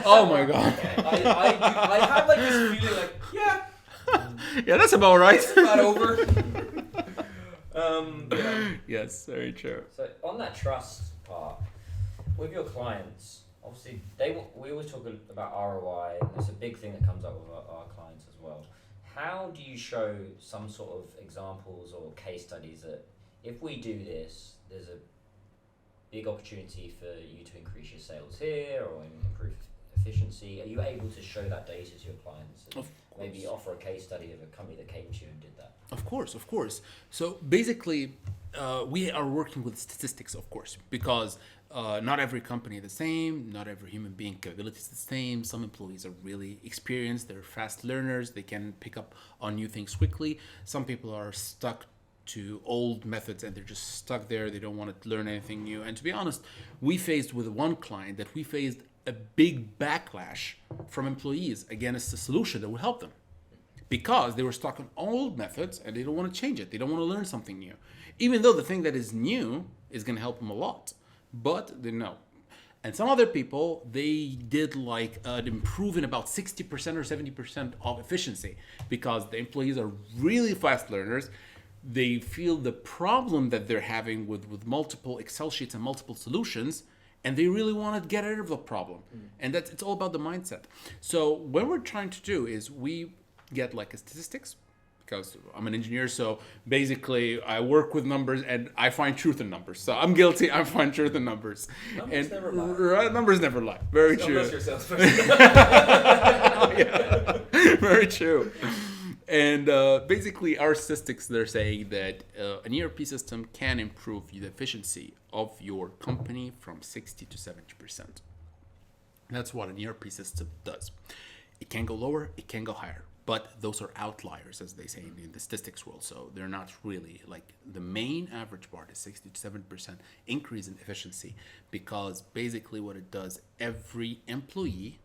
Oh my God. I have like this feeling like, yeah, Yeah, that's about right. it's about over. Yes, very true. So on that trust part, with your clients, obviously we always talk about ROI, and it's a big thing that comes up with our clients as well. How do you show some sort of examples or case studies that if we do this, there's a big opportunity for you to increase your sales here or improve efficiency? Are you able to show that data to your clients and maybe offer a case study of a company that came to you and did that? Of course. So basically, we are working with statistics, of course, because not every company is the same, not every human being capability is the same. Some employees are really experienced, they're fast learners, they can pick up on new things quickly. Some people are stuck to old methods and they're just stuck there, they don't want to learn anything new. And to be honest, we faced with one client that we faced a big backlash from employees against the solution that would help them, because they were stuck on old methods and they don't want to change it. They don't want to learn something new, even though the thing that is new is going to help them a lot. But they know. And some other people, they did like an improvement about 60% or 70% of efficiency, because the employees are really fast learners, they feel the problem that they're having with multiple Excel sheets and multiple solutions, and they really want to get rid of the problem. And it's all about the mindset. So what we're trying to do is we get like a statistics, because I'm an engineer, so basically I work with numbers and I find truth in numbers. So I'm guilty, I find truth in numbers. Numbers And never lie. Right, numbers never lie. Very true. Unless you're a salesperson. Yeah. Very true. And basically, our statistics, they're saying that an ERP system can improve the efficiency of your company from 60 to 70%. That's what an ERP system does. It can go lower, it can go higher. But those are outliers, as they say in the statistics world. So they're not really like the main average bar is 60 to 7% increase in efficiency, because basically what it does, every employee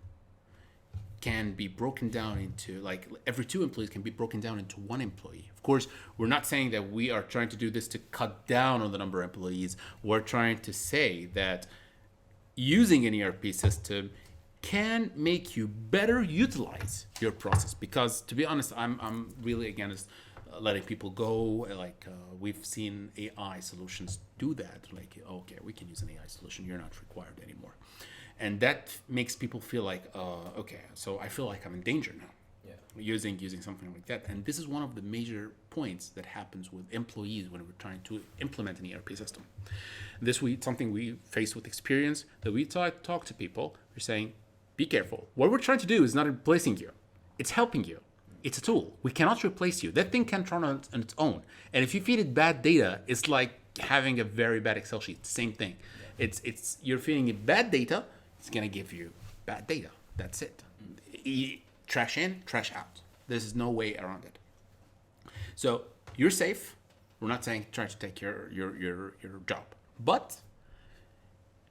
can be broken down into, like, every 2 employees can be broken down into 1 employee. Of course, we're not saying that we are trying to do this to cut down on the number of employees. We're trying to say that using an ERP system can make you better utilize your process, because to be honest, I'm really against letting people go. We've seen AI solutions do that, like, okay, we can use an AI solution, you're not required anymore, and that makes people feel like okay, so I feel like I'm in danger now. Using something like that. And this is one of the major points that happens with employees when we're trying to implement an ERP system. Something we face with experience, that we talk to people, we're saying, be careful. What we're trying to do is not replacing you. It's helping you. It's a tool. We cannot replace you. That thing can't run on its own. And if you feed it bad data, it's like having a very bad Excel sheet. Same thing. It's you're feeding it bad data, it's gonna give you bad data. That's it. Trash in, trash out. There's no way around it. So you're safe. We're not trying to take your job. But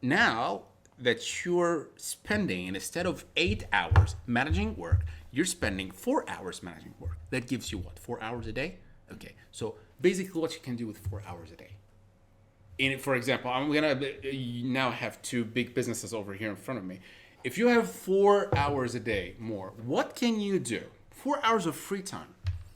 now that you're spending, instead of 8 hours managing work, you're spending 4 hours managing work. That gives you what? 4 hours a day? Okay. So basically what you can do with 4 hours a day. For example, I'm gonna now have 2 big businesses over here in front of me. If you have 4 hours a day more, what can you do? 4 hours of free time.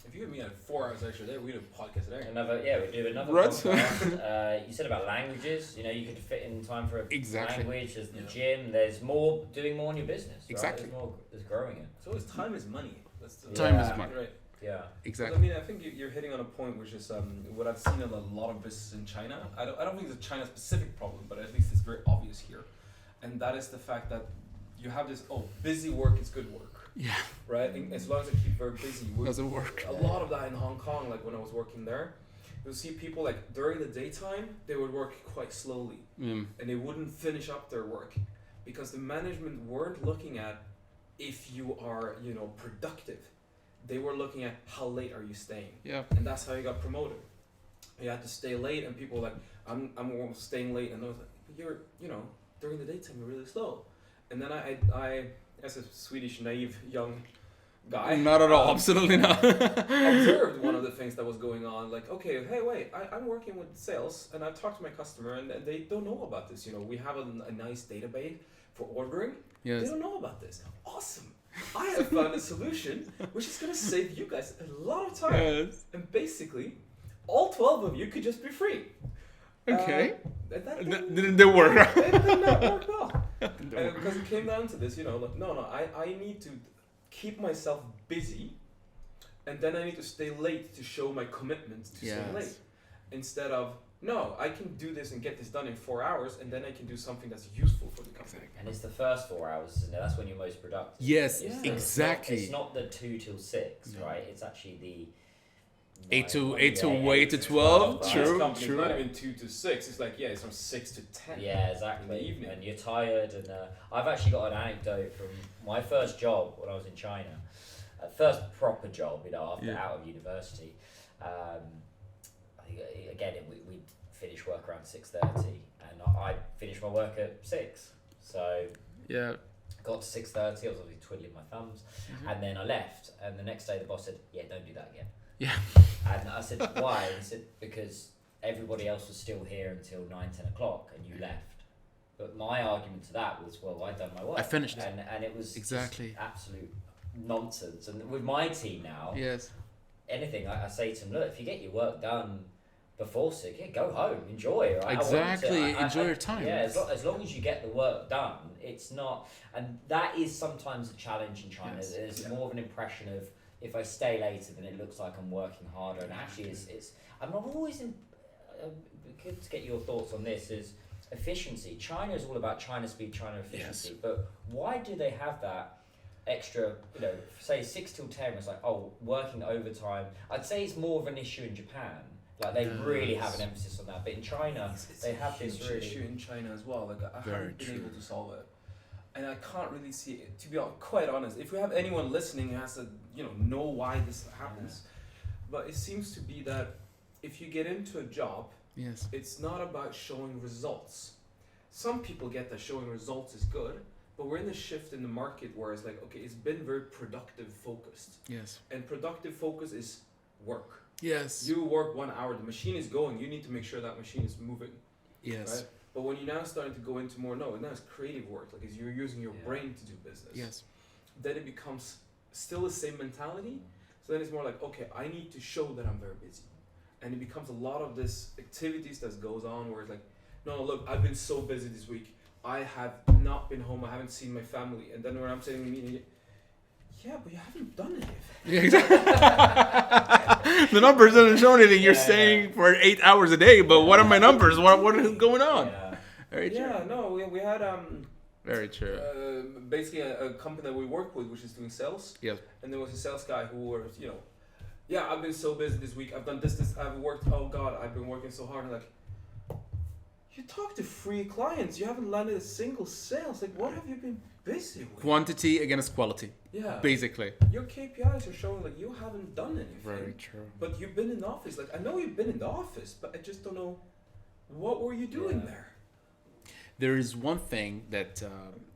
If you give me 4 hours extra a day, we do a podcast today. We do another Right. podcast. You said about languages. You know, you could fit in time for a language. There's the gym. There's doing more in your business. Right? Exactly. There's growing it. So it's time is money. Time is money. Right. Yeah. Exactly. I mean, I think you're hitting on a point which is what I've seen in a lot of businesses in China. I don't think it's a China-specific problem, but at least it's very obvious here. And that is the fact that you have this, busy work is good work. Yeah. Right? And as long as I keep very busy. Doesn't work. A lot of that in Hong Kong, like when I was working there, you'll see people like during the daytime, they would work quite slowly. And they wouldn't finish up their work because the management weren't looking at if you are, productive. They were looking at how late are you staying. Yeah. And that's how you got promoted. You had to stay late, and people were like, I'm staying late, and I was like, but you're, during the daytime you're really slow. And then I as a Swedish naive young guy, Not at all, absolutely not. observed one of the things that was going on. Like, okay, hey, wait, I'm working with sales, and I've talked to my customer, and they don't know about this. We have a nice database for ordering. Yes. They don't know about this. Awesome. I have found a solution which is going to save you guys a lot of time. Yes. And basically, all 12 of you could just be free. Okay. That Didn't work. It did not work well. Because it came down to this, I need to keep myself busy, and then I need to stay late to show my commitment to stay late. Instead of, no, I can do this and get this done in 4 hours, and then I can do something that's useful for the company. And it's the first 4 hours, isn't it? That's when you're most productive. Yes, It's exactly. It's not the 2 till 6, right? It's actually the 8 to 12. Right. True, This company's true. not even 2 to 6. It's like, it's from 6 to 10. Yeah, exactly. In the evening. And you're tired. And I've actually got an anecdote from my first job when I was in China. First proper job, after out of university. Again, we'd finish work around 6:30, and I finished my work at 6. So got to 6:30. I was obviously twiddling my thumbs, and then I left. And the next day, the boss said, "Yeah, don't do that again." Yeah. And I said, "Why?" And he said, "Because everybody else was still here until 9-10 o'clock, and you left." But my argument to that was, well, I'd done my work. I finished. And it was Exactly. just absolute nonsense. And with my team now, Yes. anything, I say to them, look, if you get your work done before 6, go home, enjoy. Right? Exactly, enjoy your time. Yeah, as long as you get the work done, it's not, and that is sometimes a challenge in China. Yes. There's more of an impression of, if I stay later, then it looks like I'm working harder, and actually it's I'm not always in, good to get your thoughts on this, is efficiency. China is all about China speed, China efficiency, but why do they have that extra, say 6 till 10 was like, working overtime? I'd say it's more of an issue in Japan. Like they really have an emphasis on that, but in China they have this really issue in China as well. Like I Very haven't been true. able to solve it, and I can't really see it. To be quite honest, if we have anyone listening who has to know why this happens, but it seems to be that if you get into a job, Yes. it's not about showing results. Some people get that showing results is good, but we're in a shift in the market where it's like, okay, it's been very productive focused, Yes. and productive focus is work. Yes. You work 1 hour, the machine is going, you need to make sure that machine is moving, Yes. right? But when you're now starting to go into more, now it's creative work, like you're using your brain to do business. Yes. Then it becomes still the same mentality. So then it's more like, okay, I need to show that I'm very busy. And it becomes a lot of this activities that goes on where it's like, no, look, I've been so busy this week. I have not been home. I haven't seen my family. And then when I'm sitting in a meeting, yeah, but you haven't done anything. Yeah, exactly. The numbers doesn't show anything. You're saying for 8 hours a day, but what are my numbers? What is going on? Yeah. Very true. Yeah, no, we had Very true. basically a company that we work with, which is doing sales. Yes. And there was a sales guy who was, yeah, I've been so busy this week. I've done this. I've worked. Oh God, I've been working so hard. And like, you talk to 3 clients. You haven't landed a single sales. Like, what have you been busy with? Quantity against quality. Yeah. Basically. Your KPIs are showing like you haven't done anything. Very true. But you've been in the office. Like, I know you've been in the office, but I just don't know what were you doing there. There is one thing that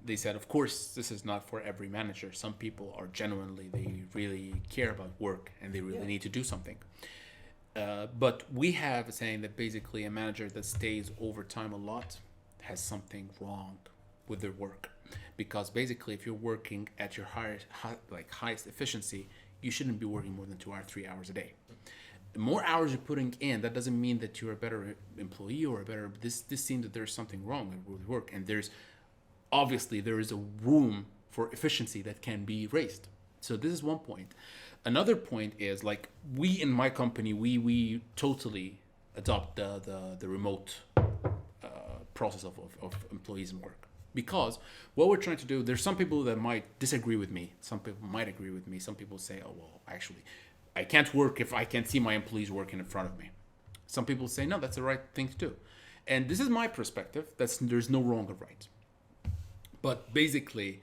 they said, of course, this is not for every manager. Some people are genuinely, they really care about work and they really need to do something. But we have a saying that basically a manager that stays overtime a lot has something wrong with their work. Because basically if you're working at your highest efficiency, you shouldn't be working more than 2 hours, 3 hours a day. The more hours you're putting in, that doesn't mean that you're a better employee or a better. This seems that there's something wrong with work, and there is a room for efficiency that can be raised. So this is one point. Another point is like we in my company we totally adopt the remote process of employees and work, because what we're trying to do. There's some people that might disagree with me. Some people might agree with me. Some people say, oh well, actually, I can't work if I can't see my employees working in front of me. Some people say, no, that's the right thing to do. And this is my perspective. There's no wrong or right. But basically,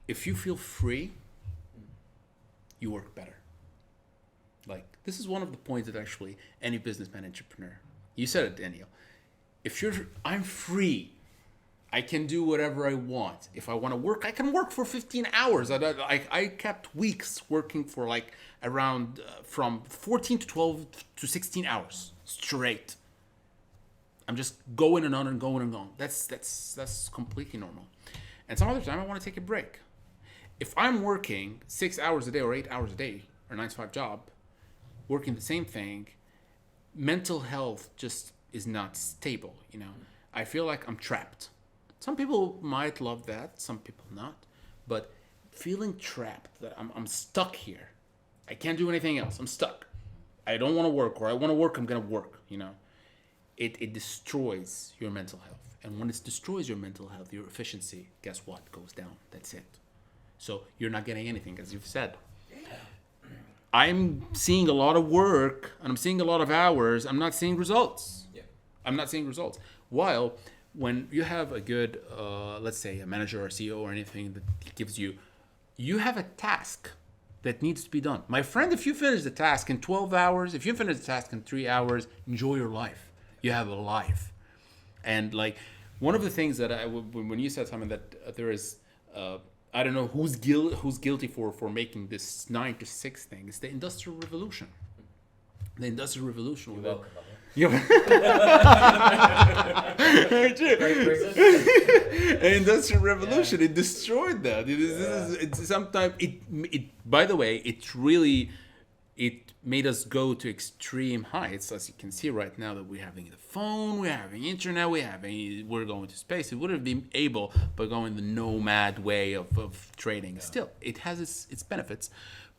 if you feel free, you work better. Like, this is one of the points that actually any businessman, entrepreneur, you said it, Daniel. I'm free. I can do whatever I want. If I want to work, I can work for 15 hours. I kept weeks working for like around from 14 to 12 to 16 hours straight. I'm just going and on and going and going. That's completely normal. And some other time I want to take a break. If I'm working 6 hours a day or 8 hours a day or 9 to 5 job, working the same thing, mental health just is not stable. I feel like I'm trapped. Some people might love that, some people not. But feeling trapped, that I'm stuck here. I can't do anything else. I'm stuck. I don't want to work, or I want to work, I'm going to work, It destroys your mental health. And when it destroys your mental health, your efficiency, guess what? Goes down. That's it. So you're not getting anything, as you've said. I'm seeing a lot of work, and I'm seeing a lot of hours. I'm not seeing results. I'm not seeing results. While when you have a good, let's say a manager or CEO or anything that gives you have a task that needs to be done. My friend, if you finish the task in 12 hours, if you finish the task in 3 hours, enjoy your life. You have a life. And like one of the things that when you said something that there is, I don't know who's guilty for making this 9 to 6 thing. It's the Industrial Revolution. The Industrial Revolution. You're welcome, Very true. Industrial Revolution. It destroyed that. It sometimes it. By the way, it's really it made us go to extreme heights, as you can see right now that we're having the phone, we're having internet, we're going to space. It wouldn't have been able by going the nomad way of trading. Still, it has its benefits,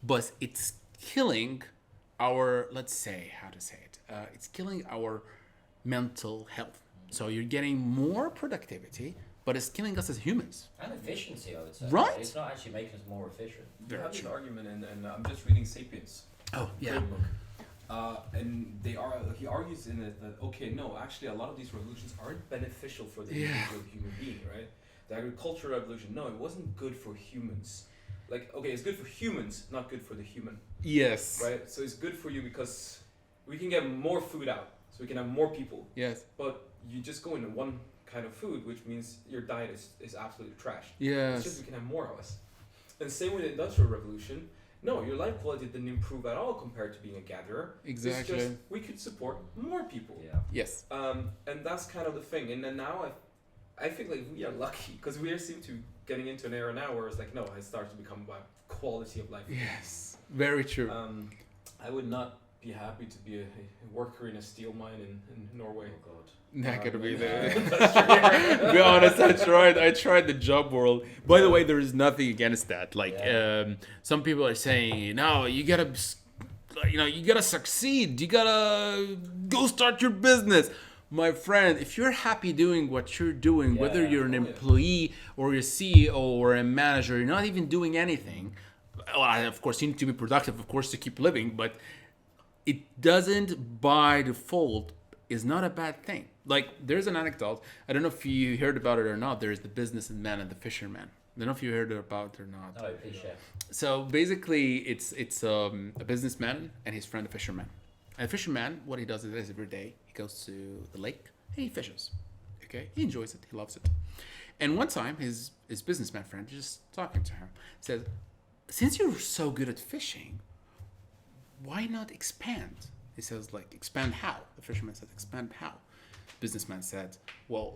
but it's killing our, let's say, how to say it, it's killing our mental health. So you're getting more productivity, but it's killing us as humans. And efficiency, I would say. Right. It's not actually making us more efficient. You have an argument, and I'm just reading *Sapiens*. Oh, yeah. Great book. And he argues in it that, okay, no, actually a lot of these revolutions aren't beneficial for the individual human being, right? The agricultural revolution, no, it wasn't good for humans. Like, okay, it's good for humans, not good for the human. Yes. Right? So it's good for you because we can get more food out, so we can have more people. Yes. But you just go into one kind of food, which means your diet is absolutely trash. Yes. It's just we can have more of us. And same with the Industrial Revolution. No, your life quality didn't improve at all compared to being a gatherer. Exactly. It's just we could support more people. Yeah. Yes. And that's kind of the thing. And then now I think like we are lucky because we seem to getting into an era now where it's like, no, it starts to become about quality of life. Yes. Very true. I would not be happy to be a worker in a steel mine in Norway. Oh God. Not gonna be Yeah. there. Be honest, I tried the job world. By the way, there is nothing against that. Like, some people are saying, no, you gotta succeed. You gotta go start your business. My friend, if you're happy doing what you're doing, whether you're an employee or you're CEO or a manager, you're not even doing anything. Well, of course, you need to be productive, of course, to keep living, but it doesn't by default is not a bad thing. Like, there's an anecdote. I don't know if you heard about it or not. There's the businessman and the fisherman. I don't know if you heard about it or not. No, please share. So basically, it's a businessman and his friend, a fisherman. And the fisherman, what he does is every day he goes to the lake and he fishes. Okay, he enjoys it. He loves it. And one time, his businessman friend is just talking to him. Says, "Since you're so good at fishing, why not expand?" He says, like, expand how? The fisherman said, expand how? Businessman said, well,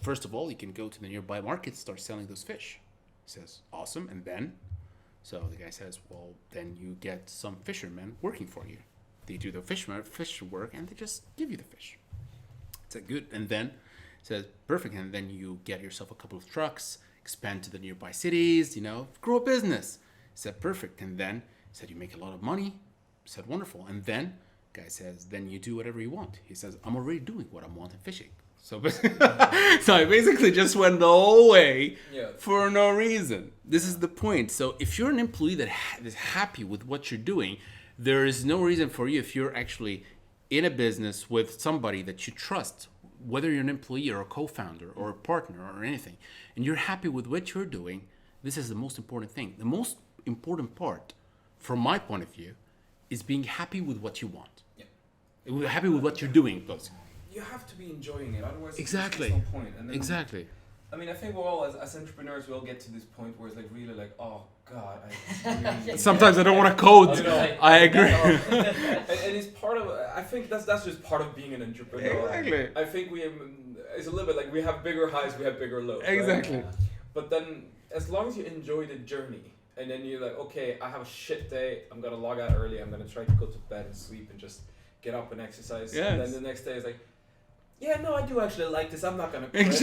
first of all, you can go to the nearby market, start selling those fish. He says, awesome. And then? So the guy says, well, then you get some fishermen working for you. They do the fish work and they just give you the fish. It's a good. And then says, perfect. And then you get yourself a couple of trucks, expand to the nearby cities, grow a business. He said, perfect. And then he said, you make a lot of money. He said, wonderful. And then guy says, then you do whatever you want. He says, I'm already doing what I want in fishing. So I basically just went the whole way for no reason. This is the point. So if you're an employee that is happy with what you're doing, there is no reason for you, if you're actually in a business with somebody that you trust, whether you're an employee or a co-founder or a partner or anything, and you're happy with what you're doing, this is the most important thing. The most important part, from my point of view, is being happy with what you want. Yeah. Happy with what you're doing, because you have to be enjoying it, otherwise exactly. there's no point. And then, exactly. I mean, I think we're all, as entrepreneurs, we all get to this point where it's like really like, oh God, I really sometimes I don't want to code. I agree. and it's part of, I think that's just part of being an entrepreneur. Exactly. I think it's a little bit like we have bigger highs, we have bigger lows. Exactly. Right? But then, as long as you enjoy the journey, and then you're like, okay, I have a shit day, I'm gonna log out early, I'm gonna try to go to bed and sleep and just get up and exercise. Yes. And then the next day is like, yeah, no, I do actually like this, I'm not gonna quit.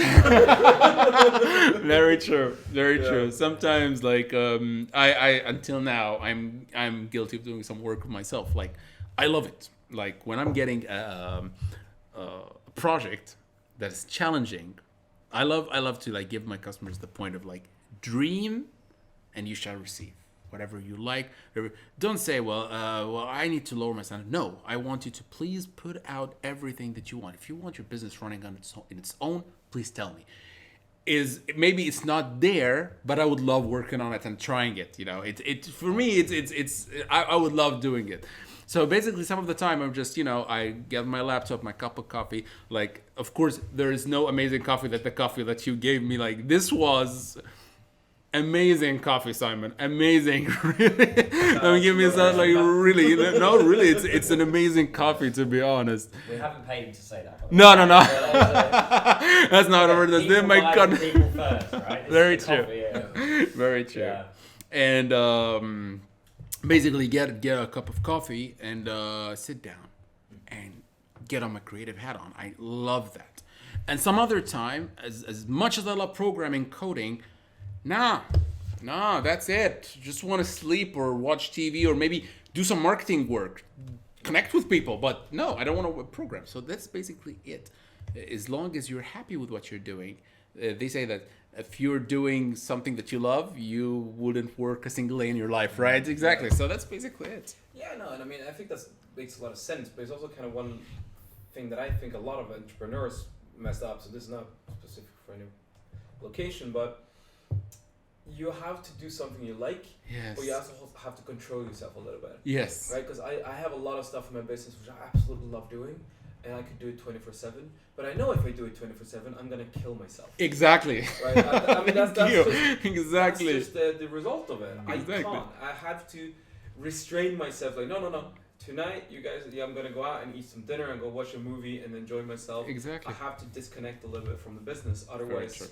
Very true. Very true. Sometimes, like, I until now, I'm guilty of doing some work with myself. Like, I love it. Like, when I'm getting a project that's challenging, I love to, like, give my customers the point of, like, dream and you shall receive whatever you like. Don't say, well, I need to lower my standard. No, I want you to please put out everything that you want. If you want your business running on its own, please tell me. Maybe it's not there, but I would love working on it and trying it. For me, I would love doing it. So basically, some of the time I'm just, I get my laptop, my cup of coffee. Like, of course, there is no amazing coffee that the coffee that you gave me. Like, this was amazing coffee, Simon. Amazing. Really. Don't give me something like really. No, really, it's an amazing coffee, to be honest. We haven't paid him to say that. No. That's not what it is. My God. People first, right? Very It's true. coffee, yeah. Very true. Yeah. And basically get a cup of coffee and sit down and get on my creative hat on. I love that. And some other time, as much as I love programming, coding, nah, that's it. Just want to sleep or watch TV or maybe do some marketing work, connect with people. But no, I don't want to program. So that's basically it. As long as you're happy with what you're doing, they say that if you're doing something that you love, you wouldn't work a single day in your life, right? Exactly. So that's basically it. Yeah, no, and I mean, I think that makes a lot of sense, but it's also kind of one thing that I think a lot of entrepreneurs messed up. So this is not specific for any location, but you have to do something you like, Yes. but you also have to control yourself a little bit, Yes. right? Because I have a lot of stuff in my business which I absolutely love doing, and I could do it 24/7. But I know if I do it 24/7, I'm gonna kill myself. Exactly. Right? I mean, that's just exactly. That's just the result of it. Exactly. I can't. I have to restrain myself. Like, no. Tonight, you guys, I'm gonna go out and eat some dinner and go watch a movie and enjoy myself. Exactly. I have to disconnect a little bit from the business. Otherwise, true.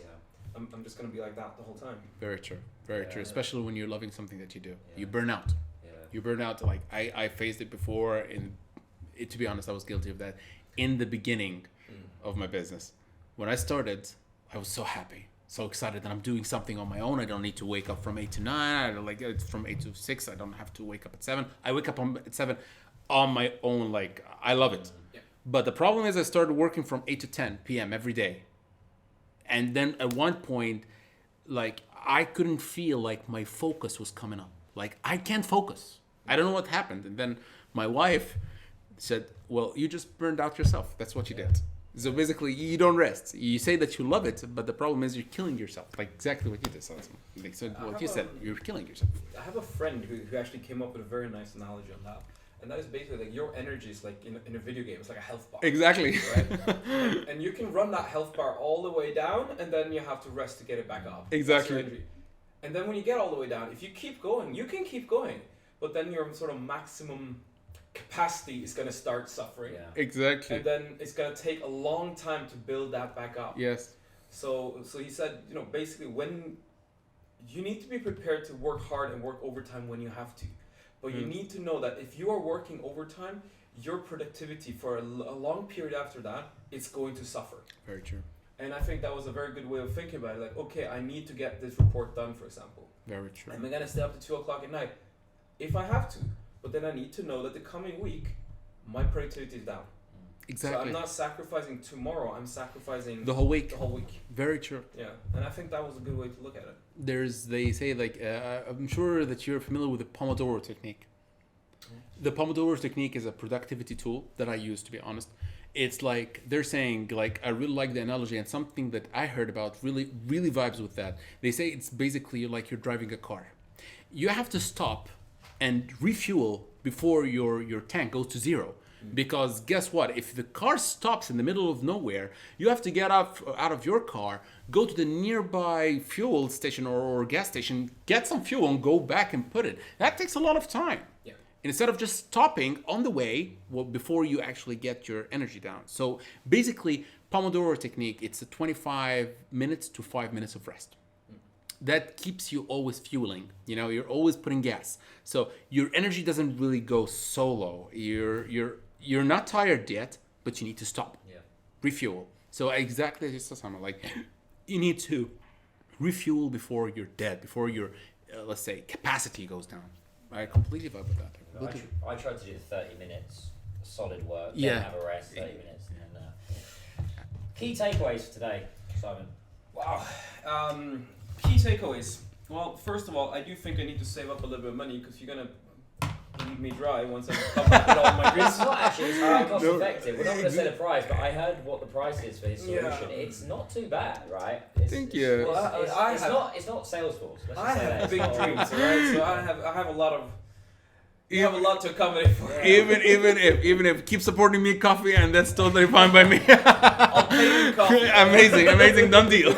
I'm just gonna be like that the whole time. Very true. Very true. Especially when you're loving something that you do. Yeah. You burn out. Yeah. You burn out. Like I faced it before, and to be honest, I was guilty of that in the beginning of my business. When I started, I was so happy, so excited that I'm doing something on my own. I don't need to wake up from 8 to 9. I don't like it's from 8 to 6. I don't have to wake up at 7. I wake up at 7 on my own. Like I love it. Yeah. But the problem is I started working from 8 to 10 p.m. every day. And then at one point, like I couldn't feel like my focus was coming up. Like I can't focus. I don't know what happened. And then my wife said, well, you just burned out yourself. That's what you did. So basically, you don't rest. You say that you love it, but the problem is you're killing yourself. Like exactly what you did. So what you said, you're killing yourself. I have a friend who actually came up with a very nice analogy on that. And that is basically like your energy is like in a video game. It's like a health bar. Exactly. Right? and you can run that health bar all the way down, and then you have to rest to get it back up. Exactly. That's your energy. And then when you get all the way down, if you keep going, you can keep going. But then your sort of maximum capacity is going to start suffering. Yeah. Exactly. And then it's going to take a long time to build that back up. Yes. So he said, basically when you need to be prepared to work hard and work overtime when you have to. But you need to know that if you are working overtime, your productivity for a long period after that, it's going to suffer. Very true. And I think that was a very good way of thinking about it. Like, okay, I need to get this report done, for example. Very true. I'm going to stay up to 2 o'clock at night if I have to. But then I need to know that the coming week, my productivity is down. Exactly. So I'm not sacrificing tomorrow, I'm sacrificing the whole week. the whole week. Very true. Yeah, and I think that was a good way to look at it. They say like, I'm sure that you're familiar with the Pomodoro Technique. The Pomodoro Technique is a productivity tool that I use, to be honest. It's like, they're saying, like, I really like the analogy, and something that I heard about really, really vibes with that. They say it's basically like you're driving a car. You have to stop and refuel before your tank goes to zero. Because guess what? If the car stops in the middle of nowhere, you have to get out of your car, go to the nearby fuel station or gas station, get some fuel and go back and put it. That takes a lot of time. Yeah. Instead of just stopping on the way, before you actually get your energy down. So basically, Pomodoro Technique, it's a 25 minutes to 5 minutes of rest. That keeps you always fueling. You're always putting gas. So your energy doesn't really go so low. You're not tired yet, but you need to stop. Yeah. Refuel. So exactly as you said, like you need to refuel before you're dead, before your let's say capacity goes down. I completely vibe with that. I tried to do 30 minutes solid work, Yeah. then have a rest, 30 minutes, and then key takeaways for today, Simon. Wow. Key takeaways. Well, first of all, I do think I need to save up a little bit of money because you're gonna leave me dry once I come back with all my It's drinks. not actually, it's very cost effective. We're not going to say the price, but I heard what the price is for his solution. Yeah. It's not too bad, right? Thank you. Well, It's not Salesforce. Let's I just say have that. big It's not- dreams, alright? So I have a lot of. You have a lot to accommodate for. Even if keep supporting me coffee, and that's totally fine by me. I'll pay you coffee. amazing, done deal.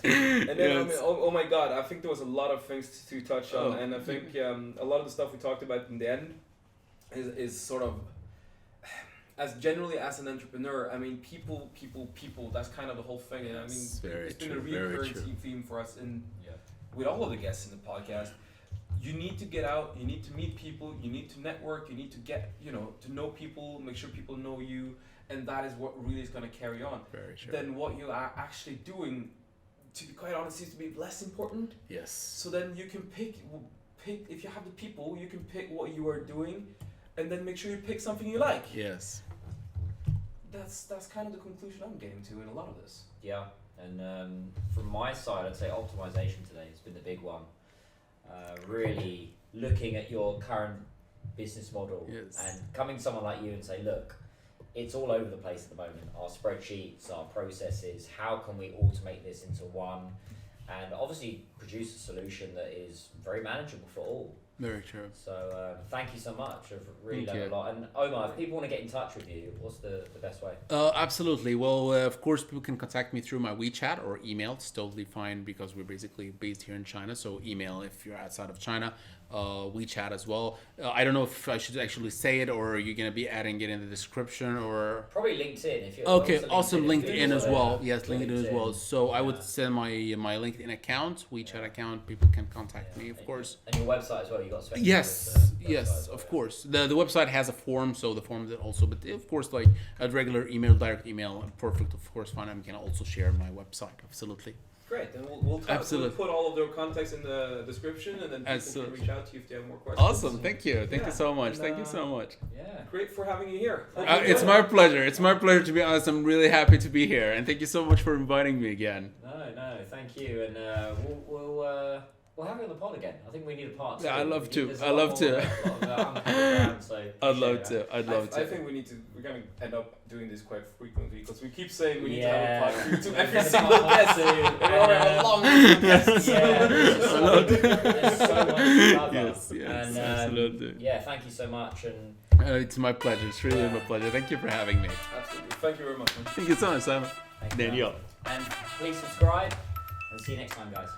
And then, Yes. I mean, oh my God, I think there was a lot of things to touch on, Oh. and I think a lot of the stuff we talked about in the end is sort of, as generally as an entrepreneur, I mean, people, that's kind of the whole thing, and I mean, Yes, very it's been true, a very recurring true. theme for us with all of the guests in the podcast. you need to get out, you need to meet people, you need to network, you need to get, to know people, make sure people know you, and that is what really is going to carry on. Very true. Then what you are actually doing, to be quite honest, seems to be less important. Yes. So then you can pick, if you have the people, you can pick what you are doing, and then make sure you pick something you like. Yes. That's kind of the conclusion I'm getting to in a lot of this. Yeah, and from my side, I'd say optimization today has been the big one. Really looking at your current business model and coming to someone like you and say, look, it's all over the place at the moment. Our spreadsheets, our processes, how can we automate this into one? And obviously produce a solution that is very manageable for all. Very true. So thank you so much. I've really learned a lot. And Omar, if people want to get in touch with you, what's the best way? Absolutely. Well, of course, people can contact me through my WeChat or email. It's totally fine because we're basically based here in China. So email if you're outside of China. WeChat as well. I don't know if I should actually say it or you're going to be adding it in the description or... Probably LinkedIn. If you're okay, awesome. LinkedIn as well. Yes, LinkedIn as well. So yeah. I would send my LinkedIn account, WeChat account. People can contact me, of course. And your website as well. You got Spectrum. Yes, of course. The website has a form, so the form that also, but of course, like a regular email, direct email, perfect, of course, fine. I can also share my website. Absolutely. Great, then we'll put all of their contacts in the description, and then people can reach out to you if they have more questions. Awesome, thank you so much. Thank you so much. Yeah, great for having you here. It's my pleasure. It's my pleasure, to be honest. I'm really happy to be here, and thank you so much for inviting me again. No, thank you, and we'll have you on the pod again. I think we need a part two. Yeah, I'd love to. I'd love to. I think we're going to end up doing this quite frequently because we keep saying we need to have a part two every single guest. We already have a long guest. There's so much to cover. Yes, and, absolutely. Yeah, thank you so much. And it's my pleasure. It's really my pleasure. Thank you for having me. Absolutely. Thank you very much. Thank you so much, Simon. Thank you, Daniel. And please subscribe and see you next time, guys.